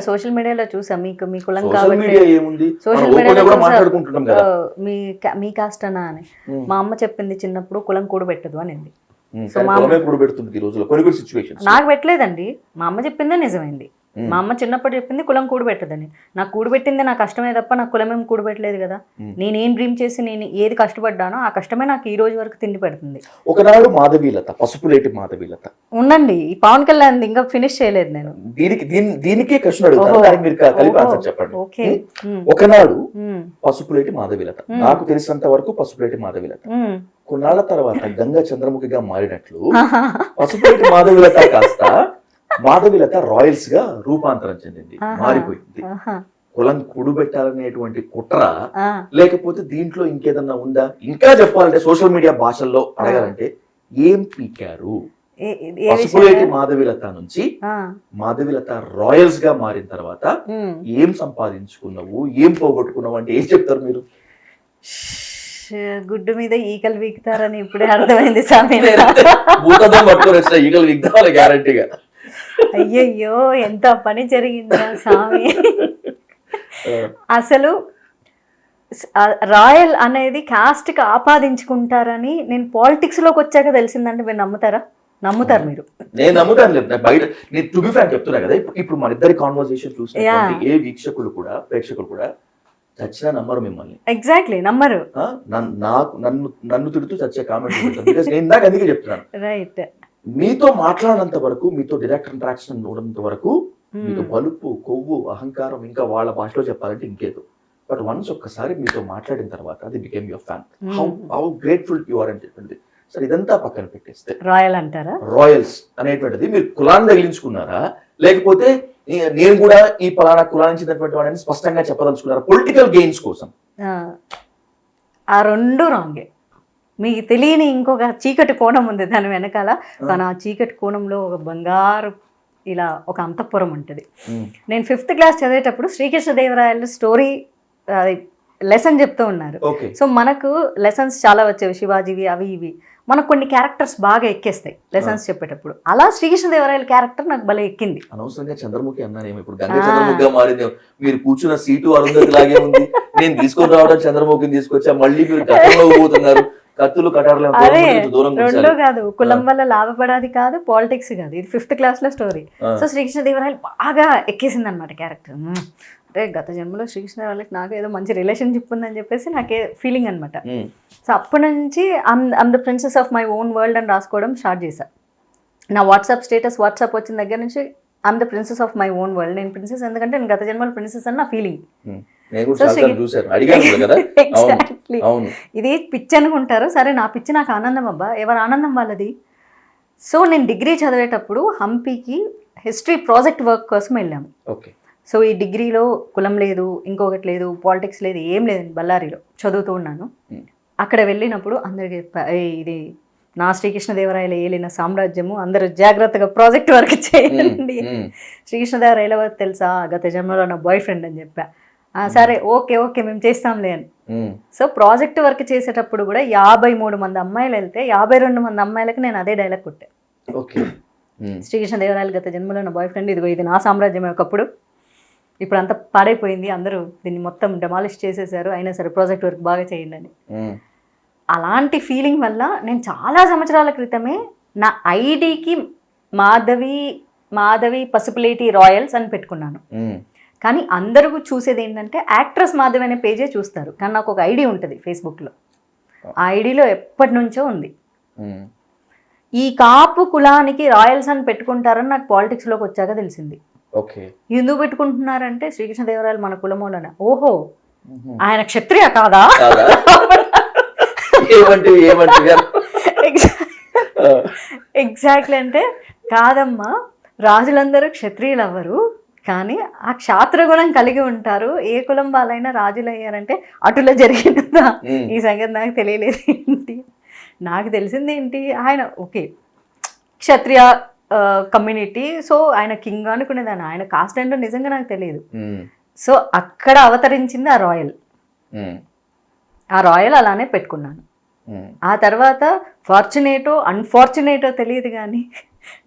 సోషల్ మీడియాలో చూసా మీ కులం ఏముంది, సోషల్ మీడియాలో మీ కాస్ట్ అనా అని మా అమ్మ చెప్పింది చిన్నప్పుడు, కులం కూడబెట్టదు అనింది. నాకు పెట్టలేదండి, మా అమ్మ చెప్పిందే నిజమైంది. మా అమ్మ చిన్నప్పుడు చెప్పింది కులం కూడబెట్టదని. నాకు కూడబెట్టింది నా కష్టమే తప్ప నాకు కులం ఏం కూడబెట్టలేదు కదా. నేనేం డ్రీమ్ చేసి నేను ఏది కష్టపడ్డానో ఆ కష్టమే నాకు ఈ రోజు వరకు తిండి పెడుతుంది. ఒకనాడు మాధవీలత, పసుపులేటి మాధవీలత ఉండండి, ఈ పవన్ కళ్యాణ్ ఇంకా ఫినిష్ చేయలేదు నేను. దీనికే క్వశ్చన్ అడుగుతాను, చెప్పండి. ఒకనాడు పసుపులేటి మాధవీలత, నాకు తెలిసినంత వరకు పసుపులేటి మాధవీలత కొన్నాళ్ల తర్వాత గంగా చంద్రముఖిగా మారినట్లు పసుపులేటి మాధవీలత కాస్త మాధవీలత రాయల్స్ గా రూపాంతరం చెందింది, మారిపోయింది. కులం కూడబెట్టాలనేటువంటి కుట్ర, లేకపోతే దీంట్లో ఇంకేదన్నా ఉందా? ఇంకా చెప్పాలంటే సోషల్ మీడియా భాషల్లో అడగాలంటే ఏం పీకారు? పసుపులేటి మాధవీలత నుంచి మాధవీలత రాయల్స్ గా మారిన తర్వాత ఏం సంపాదించుకున్నావు, ఏం పోగొట్టుకున్నావు అంటే ఏం చెప్తారు మీరు? గుడ్డు మీద ఈకలు వీగుతారని ఇప్పుడే అర్థమైంది స్వామి. ఈకలు వీగుతారు గ్యారంటీగా. అయ్యయ్యో, ఎంత పని జరిగిందా స్వామి. అసలు రాయల్ అనేది కాస్ట్ కి ఆపాదించుకుంటారని నేను పాలిటిక్స్ లోకి వచ్చాక తెలిసిందంటే మీరు నమ్ముతారు మీరు? నేను నమ్ముతాను. బయట నేను టు బి ఫ్రాంక్ చెప్తున్నా కదా, ఇప్పుడు మన ఇద్దరి కాన్వర్సేషన్ చూసినటువంటి ఏ వీక్షకులు కూడా ప్రేక్షకులు కూడా చచ్చినా నమ్మరు మిమ్మల్ని. ఎగ్జాక్ట్లీ నమ్మరు. నన్ను తిడుతూ చచ్చే కామెంట్ నేను నాకు అందుకే చెప్తున్నాను. రైట్. మీతో మాట్లాడినంత వరకు, మీతో డైరెక్ట్ ఇంటరాక్షన్ ఉన్నంత వరకు మీతో బలుపు, కొవ్వు, అహంకారం ఇంకా వాళ్ళ భాషలో చెప్పాలంటే ఇంకేదో. బట్ వన్స్ ఒక్కసారి మీతో మాట్లాడిన తర్వాత అది became your fan. How grateful you are అని చెప్పింది. సరే, ఇదంతా పక్కన పెట్టేస్తే రాయల్ అంటారా? రాయల్స్ అనేటువంటిది మీరు కులాన్ని తగిలించుకున్నారా, లేకపోతే నేను కూడా ఈ పలానా కులానికి చెందినటువంటి వాడిని స్పష్టంగా చెప్పదలుచుకున్నారా పొలిటికల్ గెయిన్స్ కోసం? ఆ రెండు రాంగే. మీకు తెలియని ఇంకొక చీకటి కోణం ఉంది దాని వెనకాల. కానీ ఆ చీకటి కోణంలో ఒక బంగారు ఇలా ఒక అంతఃపురం ఉంటుంది. నేను 5th క్లాస్ చదివేటప్పుడు శ్రీకృష్ణదేవరాయలు స్టోరీ లెసన్ చెప్తూ ఉన్నారు. సో మనకు లెసన్స్ చాలా వచ్చేవి, శివాజీవి అవి ఇవి. మనకు కొన్ని క్యారెక్టర్స్ బాగా ఎక్కేస్తాయి లెసన్స్ చెప్పేటప్పుడు. అలా శ్రీకృష్ణదేవరాయల క్యారెక్టర్ నాకు భలే ఎక్కింది. అనవసరంగా చంద్రముఖి అన్నానేమో, ఇప్పుడు గంగా చంద్రముఖిగా మారింది. మీరు కూర్చున్న సీటు అరుంధతి లాగే ఉంది. నేను తీసుకొని రావడం చంద్రముఖిని తీసుకొచ్చా, మళ్ళీ మీరు గతంలో పోతున్నారు. కత్తులు కటారులు రెండో కాదు, కులం వల్ల లాభపడాది కాదు, పాలిటిక్స్ కాదు. ఇది 5th క్లాస్ లో స్టోరీ. సో శ్రీకృష్ణదేవరాయలు బాగా ఎక్కేసింది అనమాట క్యారెక్టర్. అంటే గత జన్మలో శ్రీకృష్ణ వాళ్ళకి నాకు ఏదో మంచి రిలేషన్షిప్ ఉందని చెప్పేసి నాకే ఫీలింగ్ అనమాట. సో అప్పటి నుంచి I'm the princess of my own world అని రాసుకోవడం స్టార్ట్ చేశాను. నా వాట్సాప్ వచ్చిన దగ్గర నుంచి I'm the princess of my own world. నేను ప్రిన్సెస్ ఎందుకంటే నేను గత జన్మలో ప్రిన్సెస్ అని నా ఫీలింగ్. ఎగ్జాక్ట్లీ. ఇది పిచ్చి అనుకుంటారు, సరే నా పిచ్చి నాకు ఆనందం అబ్బా, ఎవరు ఆనందం వాళ్ళది. సో నేను డిగ్రీ చదివేటప్పుడు హంపీకి హిస్టరీ ప్రాజెక్ట్ వర్క్ కోసం వెళ్ళాము. సో ఈ డిగ్రీలో కులం లేదు, ఇంకొకటి లేదు, పాలిటిక్స్ లేదు, ఏం లేదండి. బళ్ళారిలో చదువుతూ ఉన్నాను. అక్కడ వెళ్ళినప్పుడు అందరికి ఇది నా శ్రీకృష్ణదేవరాయలు ఏలిన సామ్రాజ్యము, అందరూ జాగ్రత్తగా ప్రాజెక్ట్ వర్క్ చేయండి. శ్రీకృష్ణదేవరాయల తెలుసా, గత జన్మలో నా బాయ్ ఫ్రెండ్ అని చెప్పా. సరే ఓకే మేము చేస్తాంలే అని. సో ప్రాజెక్ట్ వర్క్ చేసేటప్పుడు కూడా 53 మంది అమ్మాయిలు వెళ్తే 52 మంది అమ్మాయిలకి నేను అదే డైలాగ్ కొట్టా. శ్రీకృష్ణదేవరాయలు గత జన్మలో నా బాయ్ ఫ్రెండ్, ఇదిగో ఇది నా సామ్రాజ్యమే ఒకప్పుడు, ఇప్పుడు అంతా పాడైపోయింది, అందరూ దీన్ని మొత్తం డెమాలిష్ చేసేసారు, అయినా సరే ప్రాజెక్ట్ వర్క్ బాగా చేయండి అని. అలాంటి ఫీలింగ్ వల్ల నేను చాలా సంవత్సరాల క్రితమే నా ఐడికి మాధవి పసుపులేటి రాయల్స్ అని పెట్టుకున్నాను. కానీ అందరూ చూసేది ఏంటంటే యాక్ట్రెస్ మాధవి అనే పేజే చూస్తారు, కానీ నాకు ఒక ఐడి ఉంటుంది ఫేస్బుక్లో. ఆ ఐడిలో ఎప్పటి నుంచో ఉంది. ఈ కాపు కులానికి రాయల్స్ అని పెట్టుకుంటారని నాకు పాలిటిక్స్లోకి వచ్చాక తెలిసింది. ఎందుకు పెట్టుకుంటున్నారంటే శ్రీకృష్ణదేవరాయలు మన కులమోలన. ఓహో, ఆయన క్షత్రియ కాదా? ఎగ్జాక్ట్లీ. అంటే కాదమ్మా, రాజులందరూ క్షత్రియులు అవ్వరు, కానీ ఆ క్షాత్రగుణం కలిగి ఉంటారు. ఏ కులం వాళ్ళైనా రాజులు అయ్యారంటే అటులో జరిగినదా? ఈ సంగతి నాకు తెలియలేదు. ఏంటి నాకు తెలిసింది ఏంటి, ఆయన ఓకే క్షత్రియ కమ్యూనిటీ, సో ఆయన కింగ్ అనుకునేదాన్ని. ఆయన కాస్ట్ ఏంటో నిజంగా నాకు తెలియదు. సో అక్కడ అవతరించింది ఆ రాయల్ అలానే పెట్టుకున్నాను. ఆ తర్వాత ఫార్చునేటో అన్ఫార్చునేటో తెలియదు, కానీ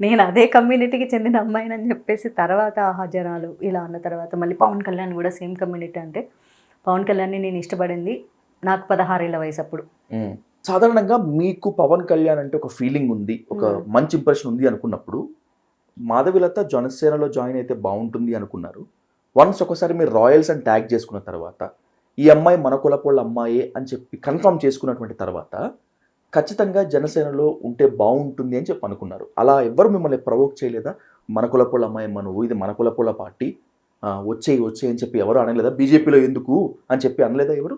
నేను అదే కమ్యూనిటీకి చెందిన అమ్మాయిని అని చెప్పేసి తర్వాత జనాలు ఇలా అన్న తర్వాత మళ్ళీ పవన్ కళ్యాణ్ కూడా సేమ్ కమ్యూనిటీ. అంటే పవన్ కళ్యాణ్ని నేను ఇష్టపడింది నాకు 16 ఏళ్ల వయసు అప్పుడు. సాధారణంగా మీకు పవన్ కళ్యాణ్ అంటే ఒక ఫీలింగ్ ఉంది, ఒక మంచి ఇంప్రెషన్ ఉంది అనుకున్నప్పుడు మాధవిలత జనసేనలో జాయిన్ అయితే బాగుంటుంది అనుకున్నారు. వన్స్ ఒకసారి మీరు రాయల్స్ అని ట్యాగ్ చేసుకున్న తర్వాత ఈ అమ్మాయి మన కులపోళ్ళ అమ్మాయే అని చెప్పి కన్ఫర్మ్ చేసుకున్నటువంటి తర్వాత ఖచ్చితంగా జనసేనలో ఉంటే బాగుంటుంది అని చెప్పి అనుకున్నారు. అలా ఎవరు మిమ్మల్ని ప్రవోక్ చేయలేదా? మన కులపోళ్ళ అమ్మాయి నువ్వు, ఇది మన కులపోళ్ళ పార్టీ, వచ్చేయి అని చెప్పి ఎవరు అనలేదా? బీజేపీలో ఎందుకు అని చెప్పి అనలేదా ఎవరు?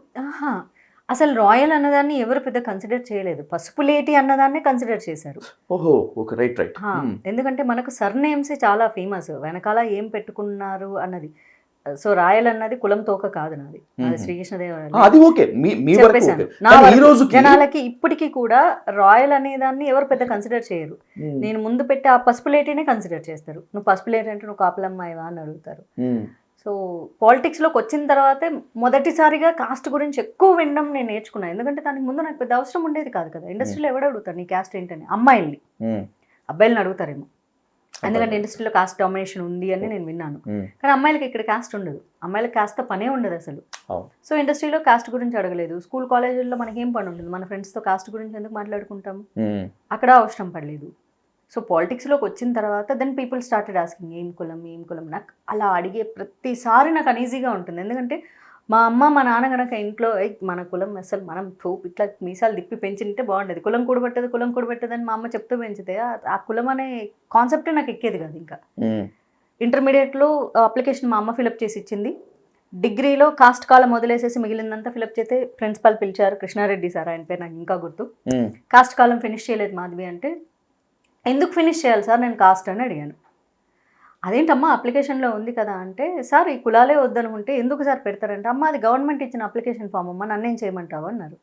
అసలు రాయల్ అన్నదాన్ని ఎవరు పెద్ద కన్సిడర్ చేయలేదు, పసుపులేటి అన్నదాన్ని కన్సిడర్ చేశారు. ఓహో, ఓకే, రైట్. ఎందుకంటే మనకు సర్నేమ్సే చాలా ఫేమస్, వెనకాల ఏం పెట్టుకున్నారు అన్నది. సో రాయల్ అన్నది కులం తోక కాదు నాది, అది శ్రీకృష్ణదేవరాయలు. జనాలకి ఇప్పటికీ కూడా రాయల్ అనే దాన్ని ఎవరు పెద్ద కన్సిడర్ చేయరు. నేను ముందు పెట్టి ఆ పసుపులేటినే కన్సిడర్ చేస్తారు. నువ్వు పసుపులేటి అంటే నువ్వు కాపులమ్మాయివా అని అడుగుతారు. సో పాలిటిక్స్లోకి వచ్చిన తర్వాతే మొదటిసారిగా కాస్ట్ గురించి ఎక్కువ వినడం నేను నేర్చుకున్నాను. ఎందుకంటే దానికి ముందు నాకు పెద్ద అవసరం ఉండేది కాదు కదా. ఇండస్ట్రీలో ఎవడు అడుగుతారు నీ క్యాస్ట్ ఏంటని? అమ్మాయిల్ని, అబ్బాయిలను అడుగుతారేమో, ఎందుకంటే ఇండస్ట్రీలో కాస్ట్ డామినేషన్ ఉంది అని నేను విన్నాను. కానీ అమ్మాయిలకి ఇక్కడ కాస్ట్ ఉండదు, అమ్మాయిలకి కాస్త పనే ఉండదు అసలు. సో ఇండస్ట్రీలో కాస్ట్ గురించి అడగలేదు. స్కూల్ కాలేజీల్లో మనకేం పని ఉంటుంది, మన ఫ్రెండ్స్తో కాస్ట్ గురించి ఎందుకు మాట్లాడుకుంటాం, అక్కడ అవసరం పడలేదు. సో పాలిటిక్స్లోకి వచ్చిన తర్వాత దెన్ పీపుల్ స్టార్టెడ్ ఆస్కింగ్ ఏం కులం. నాకు అలా అడిగే ప్రతిసారి నాకు అనీజీగా ఉంటుంది. ఎందుకంటే మా అమ్మ మా నాన్న కనుక ఇంట్లో మన కులం అసలు మనం ఇట్లా మీసాలు తిప్పి పెంచింటే బాగుండేది, కులం కూడబెట్టదు అని మా అమ్మ చెప్తూ పెంచితే ఆ కులం అనే కాన్సెప్టే నాకు ఎక్కేది కాదు. ఇంకా ఇంటర్మీడియట్లో అప్లికేషన్ మా అమ్మ ఫిలప్ చేసి ఇచ్చింది. డిగ్రీలో కాస్ట్ కాలం వదిలేసేసి మిగిలిందంతా ఫిలప్ చేస్తే ప్రిన్సిపల్ పిలిచారు, కృష్ణారెడ్డి సార్ ఆయన పేరు నాకు ఇంకా గుర్తు. కాస్ట్ కాలం ఫినిష్ చేయలేదు మాధవి అంటే, ఎందుకు ఫినిష్ చేయాలి సార్ నేను కాస్ట్ అని అడిగాను. అదేంటమ్మా అప్లికేషన్లో ఉంది కదా అంటే, సార్ ఈ కులాలే వద్దనుకుంటే ఎందుకు సార్ పెడతారంటే, అమ్మ అది గవర్నమెంట్ ఇచ్చిన అప్లికేషన్ ఫామ్ అమ్మ, నన్నేం చేయమంటావు అన్నారు.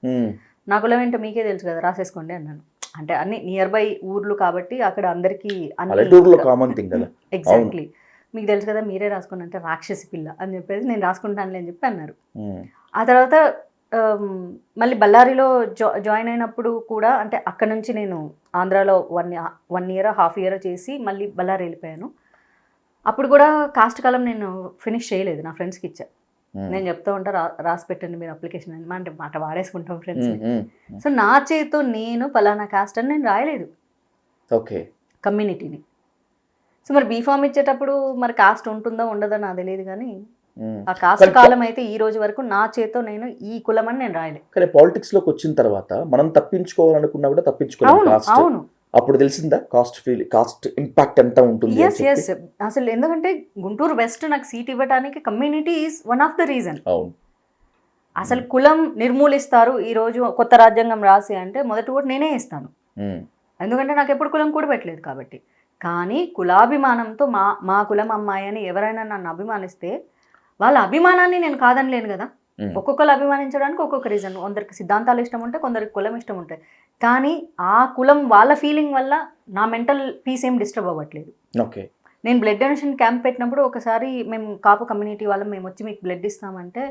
నా కులం ఏంటో మీకే తెలుసు కదా, రాసేసుకోండి అన్నాను. అంటే అన్ని నియర్ బై ఊర్లు కాబట్టి అక్కడ అందరికీ ఎగ్జాక్ట్లీ మీకు తెలుసు కదా మీరే రాసుకోండి అంటే, రాక్షసి పిల్ల అని చెప్పేసి నేను రాసుకుంటానులే అని చెప్పి అన్నారు. ఆ తర్వాత మళ్ళీ బళ్ళారిలో జాయిన్ అయినప్పుడు కూడా, అంటే అక్కడ నుంచి నేను ఆంధ్రాలో 1 year 1.5 year చేసి మళ్ళీ బళ్ళారి వెళ్ళిపోయాను. అప్పుడు కూడా కాస్ట్ కాలం నేను ఫినిష్ చేయలేదు, నా ఫ్రెండ్స్కి ఇచ్చా. నేను చెప్తా ఉంటా రాసి పెట్టండి మీరు అప్లికేషన్ అని, అంటే మాట వాడేసుకుంటాం ఫ్రెండ్స్. సో నా చేతితో నేను పలానా కాస్ట్ అని నేను రాయలేదు కమ్యూనిటీని. సో మరి బీఫామ్ ఇచ్చేటప్పుడు మరి కాస్ట్ ఉంటుందో ఉండదో నాకు తెలియదు, కానీ ఆ కాస్ట్ కాలం అయితే ఈ రోజు వరకు నా చేతో నేను ఈ కులం అని నేను రాయలే. కానీ పాలిటిక్స్ లోకి వచ్చిన తర్వాత మనం తప్పించుకోవాలనుకున్నా కూడా తప్పించుకోవాలి. అవును అవును అప్పుడు తెలిసిందా కాస్ట్ ఇంపాక్ట్ ఎంత ఉంటుంది? ఎస్ ఎస్ అసలు ఎందుకంటే గుంటూరు వెస్ట్ నాకు సీట్ ఇవ్వడానికి community is one of the reason. అవును. అసలు కులం నిర్మూలిస్తారు ఈ రోజు కొత్త రాజ్యాంగం రాసి అంటే మొదటి ఓటు నేనే ఇస్తాను, ఎందుకంటే నాకు ఎప్పుడు కులం కూడా పెట్టలేదు కాబట్టి. కానీ కులాభిమానంతో మా కులం అమ్మాయి అని ఎవరైనా నన్ను అభిమానిస్తే వాళ్ళ అభిమానాన్ని నేను కాదనలేను కదా. ఒక్కొక్కరు అభిమానించడానికి ఒక్కొక్క రీజన్, కొందరికి సిద్ధాంతాలు ఇష్టం ఉంటాయి, కొందరికి కులం ఇష్టం ఉంటాయి. కానీ ఆ కులం వాళ్ళ ఫీలింగ్ వల్ల నా మెంటల్ పీస్ ఏం డిస్టర్బ్ అవ్వట్లేదు. ఓకే. నేను బ్లడ్ డొనేషన్ క్యాంప్ పెట్టినప్పుడు ఒకసారి మేము కాపు కమ్యూనిటీ వాళ్ళం మేము వచ్చి మీకు బ్లడ్ ఇస్తామంటే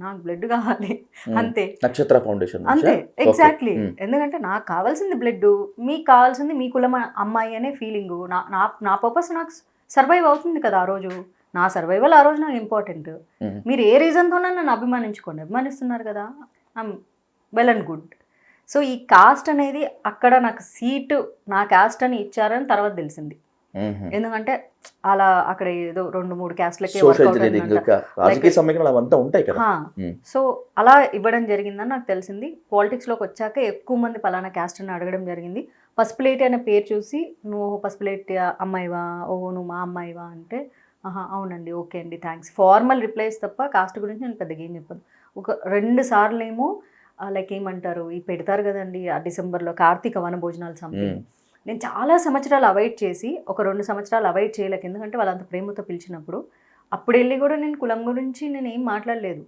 నాకు బ్లడ్ కావాలి అంతే. నక్షత్ర ఫౌండేషన్ అంతే ఎగ్జాక్ట్లీ. ఎందుకంటే నాకు కావాల్సింది బ్లడ్, మీకు కావాల్సింది మీ కులం అమ్మాయి అనే ఫీలింగు. నా పర్పస్ నాకు సర్వైవ్ అవుతుంది కదా ఆ రోజు. నా సర్వైవల్ ఆ రోజు నాకు ఇంపార్టెంట్. మీరు ఏ రీజన్తో నన్ను అభిమానించుకోండి, అభిమానిస్తున్నారు కదా, I'm well and good. So ఈ కాస్ట్ అనేది అక్కడ నాకు సీటు నా కాస్ట్ అని ఇచ్చారని తర్వాత తెలిసింది. ఎందుకంటే అలా అక్కడ ఏదో 2-3 క్యాస్ట్లకే సో అలా ఇవ్వడం జరిగిందని నాకు తెలిసింది. పాలిటిక్స్లోకి వచ్చాక ఎక్కువ మంది పలానా క్యాస్ట్ అని అడగడం జరిగింది. పసుపులేటి అనే పేరు చూసి నువ్వు పసుపులేటి అమ్మాయివా, ఓ నువ్వు మా అమ్మాయివా అంటే అవునండి ఓకే అండి థ్యాంక్స్, ఫార్మల్ రిప్లైస్ తప్ప కాస్ట్ గురించి నేను పెద్దగా ఏం చెప్పాను. ఒక 2 సార్లు ఏమో లైక్ ఏమంటారు ఈ పెడతారు కదండి ఆ డిసెంబర్లో కార్తీక వన భోజనాలు సంథింగ్. నేను చాలా సంవత్సరాలు అవాయిడ్ చేసి ఒక 2 సంవత్సరాలు అవాయిడ్ చేయలేక, ఎందుకంటే వాళ్ళంత ప్రేమతో పిలిచినప్పుడు అప్పుడు వెళ్ళి కూడా నేను కులం గురించి నేను ఏం మాట్లాడలేదు.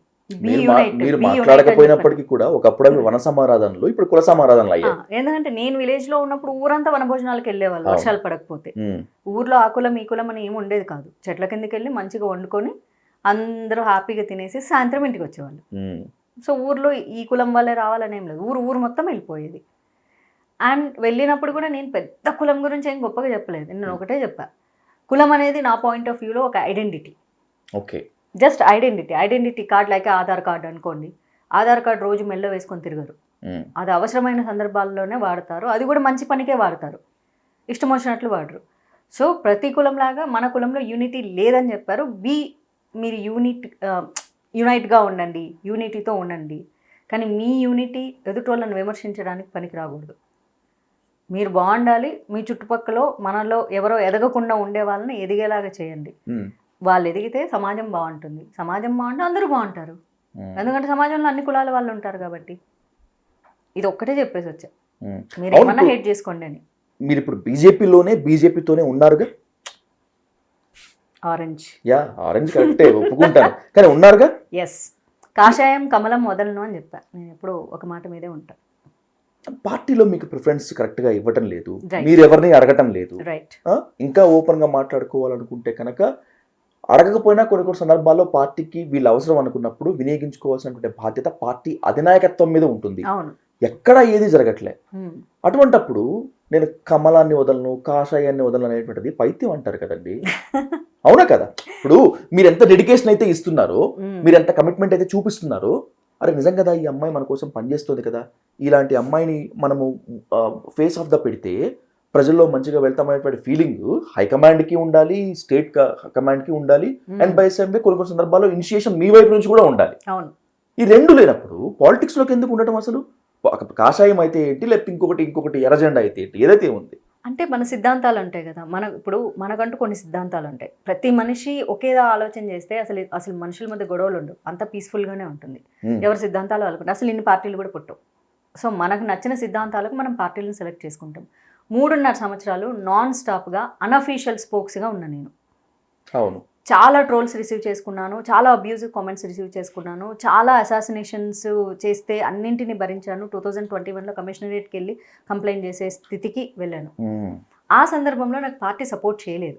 మీరు మాట్లాడకపోయినప్పటికీ కూడా ఒకప్పుడు అవి వన సమారాధనలు, ఇప్పుడు కుల సమారాధనలు అయ్యాయి. ఎందుకంటే నేను విలేజ్ లో ఉన్నప్పుడు ఊరంతా వన భోజనాలకు వెళ్ళేవాళ్ళు వర్షాలు పడకపోతే. ఊర్లో ఆ కులం ఈ కులం అని ఏమి ఉండేది కాదు. చెట్ల కిందకి వెళ్ళి మంచిగా వండుకొని అందరూ హ్యాపీగా తినేసి సాయంత్రం ఇంటికి వచ్చేవాళ్ళు. సో ఊర్లో ఈ కులం వల్లే రావాలని ఏం లేదు, ఊరు మొత్తం వెళ్ళిపోయేది. అండ్ వెళ్ళినప్పుడు కూడా నేను పెద్ద కులం గురించి ఏం గొప్పగా చెప్పలేదు. నేను ఒకటే చెప్పా, కులం అనేది నా పాయింట్ ఆఫ్ వ్యూలో ఒక identity. Okay. Just identity card like Aadhaar card అనుకోండి. ఆధార్ కార్డ్ రోజు మెల్ల వేసుకొని తిరగరు, అది అవసరమైన సందర్భాల్లోనే వాడతారు, అది కూడా మంచి పనికే వాడతారు, ఇష్టం వచ్చినట్లు వాడరు. సో ప్రతి కులంలాగా మన కులంలో యూనిటీ లేదని చెప్పారు. మీరు యునైట్గా ఉండండి, యూనిటీతో ఉండండి, కానీ మీ యూనిటీ ఎదుటోళ్ళని విమర్శించడానికి పనికి రాకూడదు. మీరు బాగుండాలి, మీ చుట్టుపక్కల మనలో ఎవరో ఎదగకుండా ఉండే వాళ్ళని ఎదిగేలాగా చేయండి. వాళ్ళు ఎదిగితే సమాజం బాగుంటుంది, సమాజం బాగుంటే అందరూ బాగుంటారు, ఎందుకంటే సమాజంలో అన్ని కులాల వాళ్ళు ఉంటారు కాబట్టి. ఇది ఒక్కటే చెప్పేసి వచ్చా, మీరు ఏమన్నా హేట్ చేసుకోండి అని. మీరు ఇప్పుడు బీజేపీతోనే ఉన్నారుగా. ఆరెంజ్ కరెక్టే ఒప్పుకుంటాను, కానీ ఉన్నారుగా. ఎస్, కాషాయం కమలం వదలను అని చెప్పా. నేను ఎప్పుడు ఒక మాట మీదే ఉంటాను. పార్టీలో మీకు ప్రిఫరెన్స్ కరెక్ట్ గా ఇవ్వటం లేదు, మీరు ఎవరిని అడగటం లేదు. ఇంకా ఓపెన్ గా మాట్లాడుకోవాలనుకుంటే కనుక అడగకపోయినా కొన్ని సందర్భాల్లో పార్టీకి వీళ్ళు అవసరం అనుకున్నప్పుడు వినియోగించుకోవాల్సినటువంటి బాధ్యత పార్టీ అధినాయకత్వం మీద ఉంటుంది. ఎక్కడ ఏది జరగట్లే. అటువంటప్పుడు నేను కమలాన్ని వదలను, కాషాయాన్ని వదలను అనేటువంటిది పైత్యం అంటారు కదండి. అవునా కదా? ఇప్పుడు మీరు ఎంత డెడికేషన్ అయితే ఇస్తున్నారో, మీరు ఎంత కమిట్మెంట్ అయితే చూపిస్తున్నారో, అరే నిజం కదా ఈ అమ్మాయి మన కోసం పనిచేస్తుంది కదా, ఇలాంటి అమ్మాయిని మనము ఫేస్ ఆఫ్ ద పెడితే ప్రజల్లో మంచిగా వెళ్తామనేటువంటి ఫీలింగ్ హైకమాండ్కి ఉండాలి, స్టేట్ కమాండ్కి ఉండాలి, అండ్ బై సేమ్ వే కొన్ని సందర్భాల్లో ఇనిషియేషన్ మీ వైపు నుంచి కూడా ఉండాలి. ఈ రెండు లేనప్పుడు పాలిటిక్స్లోకి ఎందుకు ఉండటం? అసలు కాషాయం అయితే ఏంటి, లేకపోతే ఇంకొకటి ఎర్రజెండా అయితే ఏంటి, ఏదైతే ఉంది అంటే మన సిద్ధాంతాలు ఉంటాయి కదా. ఇప్పుడు మనకంటూ కొన్ని సిద్ధాంతాలు ఉంటాయి. ప్రతి మనిషి ఒకేలా ఆలోచన చేస్తే అసలు మనుషుల మధ్య గొడవలు ఉండవు, అంత పీస్ఫుల్గానే ఉంటుంది. ఎవరి సిద్ధాంతాలు అనుకుంటే అసలు ఇన్ని పార్టీలు కూడా పుట్టవు. సో మనకు నచ్చిన సిద్ధాంతాలకు మనం పార్టీలను సెలెక్ట్ చేసుకుంటాం. 3.5 సంవత్సరాలు నాన్ స్టాప్గా అన్అఫీషియల్ స్పోక్స్గా ఉన్నా నేను. అవును, చాలా ట్రోల్స్ రిసీవ్ చేసుకున్నాను, చాలా అబ్యూజివ్ కామెంట్స్ రిసీవ్ చేసుకున్నాను, చాలా అసాసినేషన్స్ చేస్తే అన్నింటినీ భరించాను. 2021లో కమిషనరేట్కి వెళ్ళి కంప్లైంట్ చేసే స్థితికి వెళ్ళాను. ఆ సందర్భంలో నాకు పార్టీ సపోర్ట్ చేయలేదు.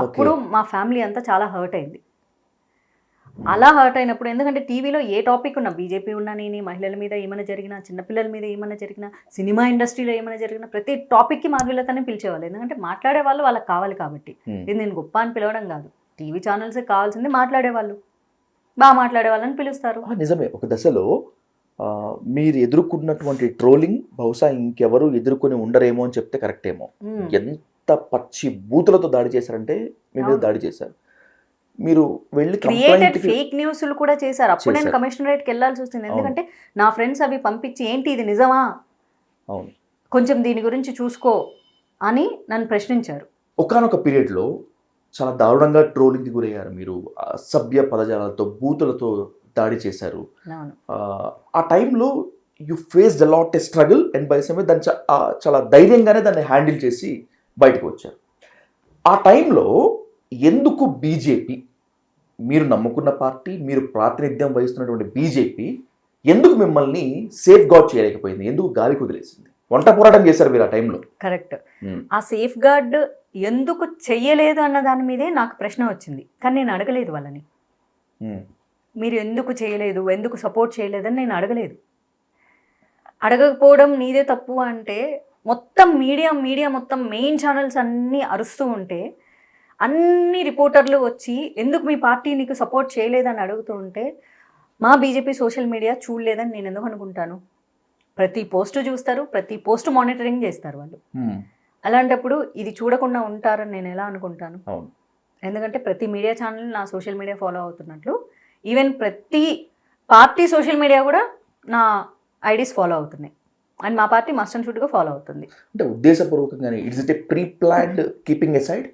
అప్పుడు మా ఫ్యామిలీ అంతా చాలా హర్ట్ అయింది. అలా హర్ట్ అయినప్పుడు, ఎందుకంటే టీవీలో ఏ టాపిక్ ఉన్నా, బీజేపీ ఉన్నా, నేను మహిళల మీద ఏమైనా జరిగినా, చిన్నపిల్లల మీద ఏమైనా జరిగినా, సినిమా ఇండస్ట్రీలో ఏమైనా జరిగినా, ప్రతి టాపిక్కి మాధుర్యతనే పిలిచేవాళ్ళు. ఎందుకంటే మాట్లాడే వాళ్ళు వాళ్ళకి కావాలి కాబట్టి. ఇది నేను గొప్ప అని పిలవడం కాదు, టీవీ ఛానల్స్కి కావాల్సింది మాట్లాడేవాళ్ళు, బాగా మాట్లాడే వాళ్ళని పిలుస్తారు. నిజమే. ఒక దశలో మీరు ఎదుర్కొన్నటువంటి ట్రోలింగ్ బహుశా ఇంకెవరు ఎదుర్కొని ఉండరేమో అని చెప్తే కరెక్ట్ ఏమో. ఎంత పచ్చి బూతులతో దాడి చేశారంటే మీ మీద దాడి చేశారు. మీరు వెళ్ళి క్రియేటెడ్ కంప్లైంట్ ఫేక్ న్యూస్లు కూడా చేశారు. అప్పుడు నేను కమిషనరేట్కి వెళ్ళాల్సి వచ్చింది. ఎందుకంటే నా ఫ్రెండ్స్ అవి పంపించి ఏంటి ఇది నిజమా, అవును, కొంచెం దీని గురించి చూసుకో అని నన్ను ప్రశ్నించారు. ఒకానొక పీరియడ్లో చాలా దారుణంగా ట్రోలింగ్కి గురయ్యారు మీరు. అసభ్య పదజాలాలతో బూతులతో దాడి చేశారు. అవును. ఆ టైంలో you face the lot a struggle and by సమయం దాన్ని చాలా ధైర్యంగానే దాన్ని హ్యాండిల్ చేసి బయటకు వచ్చారు. ఆ టైంలో ఎందుకు బీజేపీ, మీరు నమ్ముకున్న పార్టీ, మీరు ప్రాతినిధ్యం వహిస్తున్నటువంటి బీజేపీ ఎందుకు మిమ్మల్ని సేఫ్ గార్డ్ చేయలేకపోయింది, ఎందుకు గాలి కుదిలేసింది? వంట పోరాటం చేశారు మీరు ఆ టైంలో. కరెక్ట్. ఆ సేఫ్ గార్డ్ ఎందుకు చెయ్యలేదు అన్న దాని మీదే నాకు ప్రశ్న వచ్చింది. కానీ నేను అడగలేదు వాళ్ళని, మీరు ఎందుకు చేయలేదు, ఎందుకు సపోర్ట్ చేయలేదని నేను అడగలేదు. అడగకపోవడం నీదే తప్పు అంటే మొత్తం మీడియా మొత్తం మెయిన్ ఛానల్స్ అన్నీ అరుస్తూ ఉంటే అన్ని రిపోర్టర్లు వచ్చి ఎందుకు మీ పార్టీ నీకు సపోర్ట్ చేయలేదని అడుగుతూ ఉంటే మా బీజేపీ సోషల్ మీడియా చూడలేదని నేను ఎందుకు అనుకుంటాను? ప్రతి పోస్టు చూస్తారు, ప్రతి పోస్ట్ మానిటరింగ్ చేస్తారు వాళ్ళు. అలాంటప్పుడు ఇది చూడకుండా ఉంటారని నేను ఎలా అనుకుంటాను? ఎందుకంటే ప్రతి మీడియా ఛానల్ నా సోషల్ మీడియా ఫాలో అవుతున్నట్లు ఈవెన్ ప్రతి పార్టీ సోషల్ మీడియా కూడా నా ఐడీస్ ఫాలో అవుతున్నాయి. అండ్ మా పార్టీ మస్ట్ అండ్ షుడ్గా ఫాలో అవుతుంది. అంటే ఉద్దేశపూర్వకంగానే it's it a pre planned keeping aside?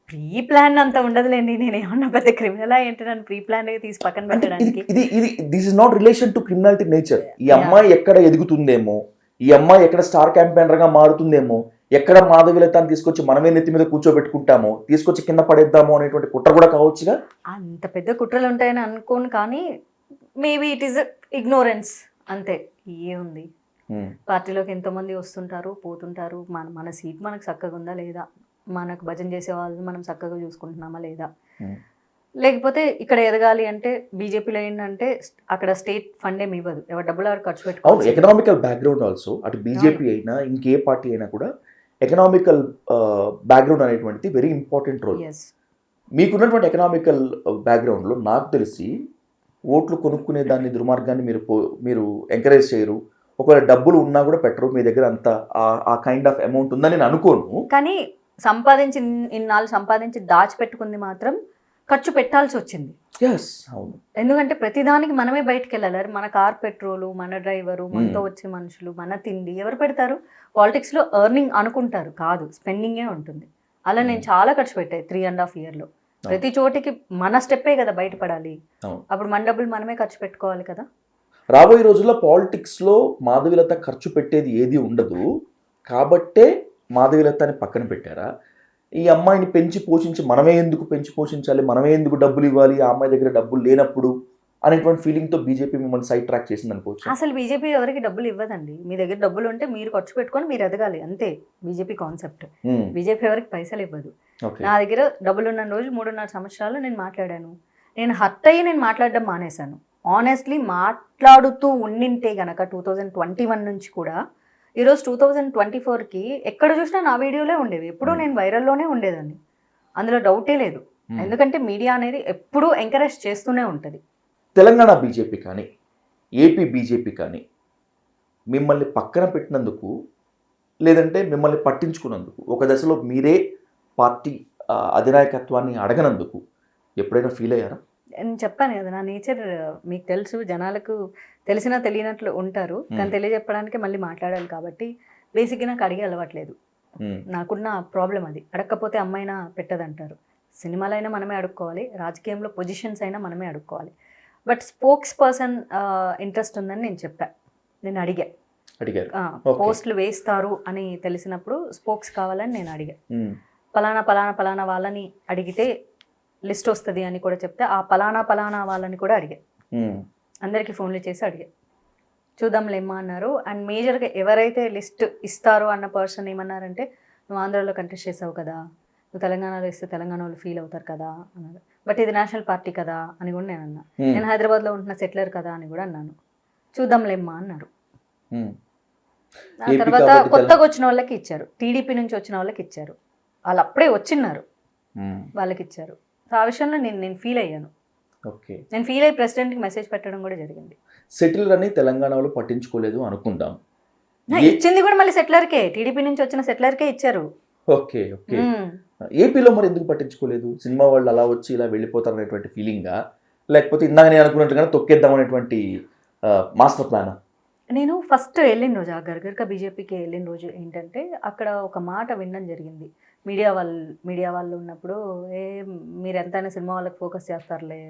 Pre plan అంత ఉండదులేండి. నేను ఏమన్నా పెద్ద క్రిమినల్ ఏంటి నన్ను ప్రీ ప్లాన్ తీసి పక్కన పెట్టడానికి? ఇది this is not relation to criminality nature. ఈ అమ్మాయి ఎక్కడ ఎదుగుతుందేమో, ఈ అమ్మాయి ఎక్కడ స్టార్ క్యాంపెయినర్ గా మారుతుందేమో, ఎక్కడ మాధవీలతను తీసుకొచ్చి మనమే నెత్తి మీద కూర్చోబెట్టుకుంటామో, తీసుకొచ్చి కింద పడేద్దామో అనేటువంటి కుట్ర కూడా కావచ్చుగా. అంత పెద్ద కుట్రలు ఉంటాయని అనుకోను, కానీ మేబీ ఇట్ ఈస్ ఇగ్నోరెన్స్ అంతే. ఏముంది, పార్టీలోకి ఎంతోమంది వస్తుంటారు పోతుంటారు, మన సీట్ మనకు చక్కగా ఉందా లేదా, మనకు భజన చేసే వాళ్ళు మనం చక్కగా చూసుకుంటున్నామా లేదా, లేకపోతే ఇక్కడ ఎదగాలి అంటే బీజేపీలో ఏంటంటే అక్కడ స్టేట్ ఫండ్ ఏమి ఇవ్వదు, ఎవరు డబ్బులు ఎవరు ఖర్చు పెట్టుకోవాలి. ఎకనామికల్ బ్యాక్గ్రౌండ్ ఆల్సో అటు బీజేపీ అయినా ఇంకే పార్టీ అయినా కూడా ఎకనామికల్ బ్యాక్గ్రౌండ్ అనేటువంటిది వెరీ ఇంపార్టెంట్ రోల్. మీకున్నటువంటి ఎకనామికల్ బ్యాక్గ్రౌండ్లో నాకు తెలిసి ఓట్లు కొనుక్కునే దాన్ని దుర్మార్గాన్ని మీరు ఎంకరేజ్ చేయరు. ఒకవేళ డబ్బులు ఉన్నా కూడా పెట్టరు మీ దగ్గర, అంత ఆ కైండ్ ఆఫ్ అమౌంట్ ఉందని నేను అనుకోను. కానీ ఇన్నాళ్ళు సంపాదించి దాచిపెట్టుకుంది మాత్రం ఖర్చు పెట్టాల్సి వచ్చింది. ఎందుకంటే ప్రతిదానికి మనమే బయటకు వెళ్ళాలి. మన కార్ పెట్రోలు, మన డ్రైవరు, మనతో వచ్చే మనుషులు, మన తిండి ఎవరు పెడతారు? పాలిటిక్స్ లో ఎర్నింగ్ అనుకుంటారు, కాదు స్పెండింగే ఉంటుంది. అలా నేను చాలా ఖర్చు పెట్టాయి 3.5 years. ప్రతి చోటికి మన స్టెప్పే కదా బయటపడాలి. అప్పుడు మన డబ్బులు మనమే ఖర్చు పెట్టుకోవాలి కదా. రాబోయే రోజుల్లో పాలిటిక్స్ లో మాధవీలత ఖర్చు పెట్టేది ఏది ఉండదు కాబట్టే మాధవీలతని పక్కన పెట్టారా? ఈ అమ్మాయిని పెంచి పోషించి మనమే ఎందుకు పెంచి పోషించాలి, మనమే ఎందుకు డబ్బులు ఇవ్వాలి, ఆ అమ్మాయి దగ్గర డబ్బులు లేనప్పుడు అనేటువంటి ఫీలింగ్తో బీజేపీ మిమ్మల్ని సైడ్ ట్రాక్ చేసింది అనుకోవచ్చు. అసలు బీజేపీ ఎవరికి డబ్బులు ఇవ్వదండి. మీ దగ్గర డబ్బులు ఉంటే మీరు ఖర్చు పెట్టుకొని మీరు ఎదగాలి, అంతే బీజేపీ కాన్సెప్ట్. బీజేపీ ఎవరికి పైసలు ఇవ్వదు. నా దగ్గర డబ్బులు ఉన్న రోజు 3.5 సంవత్సరాలు నేను మాట్లాడాను. నేను హర్ట్ అయ్యి నేను మాట్లాడడం మానేశాను. ఆనెస్ట్లీ మాట్లాడుతూ ఉండింటే గనక 2021 నుంచి కూడా ఈరోజు 2024కి ఎక్కడ చూసినా నా వీడియోలే ఉండేవి. ఎప్పుడూ నేను వైరల్లోనే ఉండేదాన్ని, అందులో డౌటే లేదు. ఎందుకంటే మీడియా అనేది ఎప్పుడూ ఎంకరేజ్ చేస్తూనే ఉంటుంది. తెలంగాణ బీజేపీ కానీ ఏపీ బీజేపీ కానీ మిమ్మల్ని పక్కన పెట్టినందుకు, లేదంటే మిమ్మల్ని పట్టించుకున్నందుకు, ఒక దశలో మీరే పార్టీ అధినాయకత్వాన్ని అడగనందుకు ఎప్పుడైనా ఫీల్ అయ్యారా? నేను చెప్పాను కదా, నా నేచర్ మీకు తెలుసు, జనాలకు తెలిసినా తెలియనట్లు ఉంటారు, కానీ తెలియజెప్పడానికి మళ్ళీ మాట్లాడాలి. కాబట్టి బేసిక్గా నాకు అడిగే అలవాట్లేదు. నాకున్న ప్రాబ్లం అది. అడగకపోతే అమ్మాయినా పెట్టదంటారు. సినిమాలో అయినా మనమే అడుక్కోవాలి, రాజకీయంలో పొజిషన్స్ అయినా మనమే అడుక్కోవాలి. బట్ స్పోక్స్ పర్సన్ ఇంట్రెస్ట్ ఉందని నేను చెప్పాను. నేను అడిగారు పోస్టులు వేస్తారు అని తెలిసినప్పుడు స్పోక్స్ కావాలని నేను అడిగా. పలానా వాళ్ళని అడిగితే లిస్ట్ వస్తుంది అని కూడా చెప్తే ఆ పలానా వాళ్ళని కూడా అడిగా. అందరికీ ఫోన్లు చేసి అడిగా. చూద్దాంలేమ్మా అన్నారు. అండ్ మేజర్గా ఎవరైతే లిస్ట్ ఇస్తారో అన్న పర్సన్ ఏమన్నారంటే, నువ్వు ఆంధ్రాలో కంటెస్ట్ చేసావు కదా, నువ్వు తెలంగాణలో ఇస్తే తెలంగాణ వాళ్ళు ఫీల్ అవుతారు కదా అన్నారు. బట్ ఇది నేషనల్ పార్టీ కదా అని కూడా నేను అన్నా. నేను హైదరాబాద్లో ఉంటున్న సెటిలర్ కదా అని కూడా అన్నాను. చూద్దాంలేమ్మా అన్నారు. ఆ తర్వాత కొత్తగా వచ్చిన వాళ్ళకి ఇచ్చారు, టీడీపీ నుంచి వచ్చిన వాళ్ళకి ఇచ్చారు, వాళ్ళు అప్పుడే వచ్చిన్నారు, వాళ్ళకి ఇచ్చారు. ఆ విషయంలో నేను ఫీల్ అయ్యాను. నేను ఫీల్ అయ్యి ప్రెసిడెంట్కి మెసేజ్ పెట్టడం కూడా జరిగింది. సెటిలర్ అని తెలంగాణలో పట్టించుకోలేదు అనుకుందాం, ఇచ్చింది కూడా మళ్ళీ సెటిలర్కే, టీడీపీ నుంచి వచ్చిన సెటిలర్కే ఇచ్చారు. Okay okay. ఏపీలో మరి ఎందుకు పట్టించుకోలేదు? సినిమా వాళ్ళు అలా వచ్చి ఇలా వెళ్ళిపోతారు అనేటువంటి ఫీలింగా, లేకపోతే ఇందాక నేను అనుకున్నట్టుగా తొక్కేద్దాం అనేటువంటి మాస్టర్ ప్లానా? నేను ఫస్ట్ వెళ్ళిన రోజు ఆ గర్గర్క బీజేపీకి వెళ్ళిన రోజు ఏంటంటే అక్కడ ఒక మాట వినడం జరిగింది. మీడియా వాళ్ళు ఉన్నప్పుడు మీరు ఎంతైనా సినిమా వాళ్ళకి ఫోకస్ చేస్తారులే,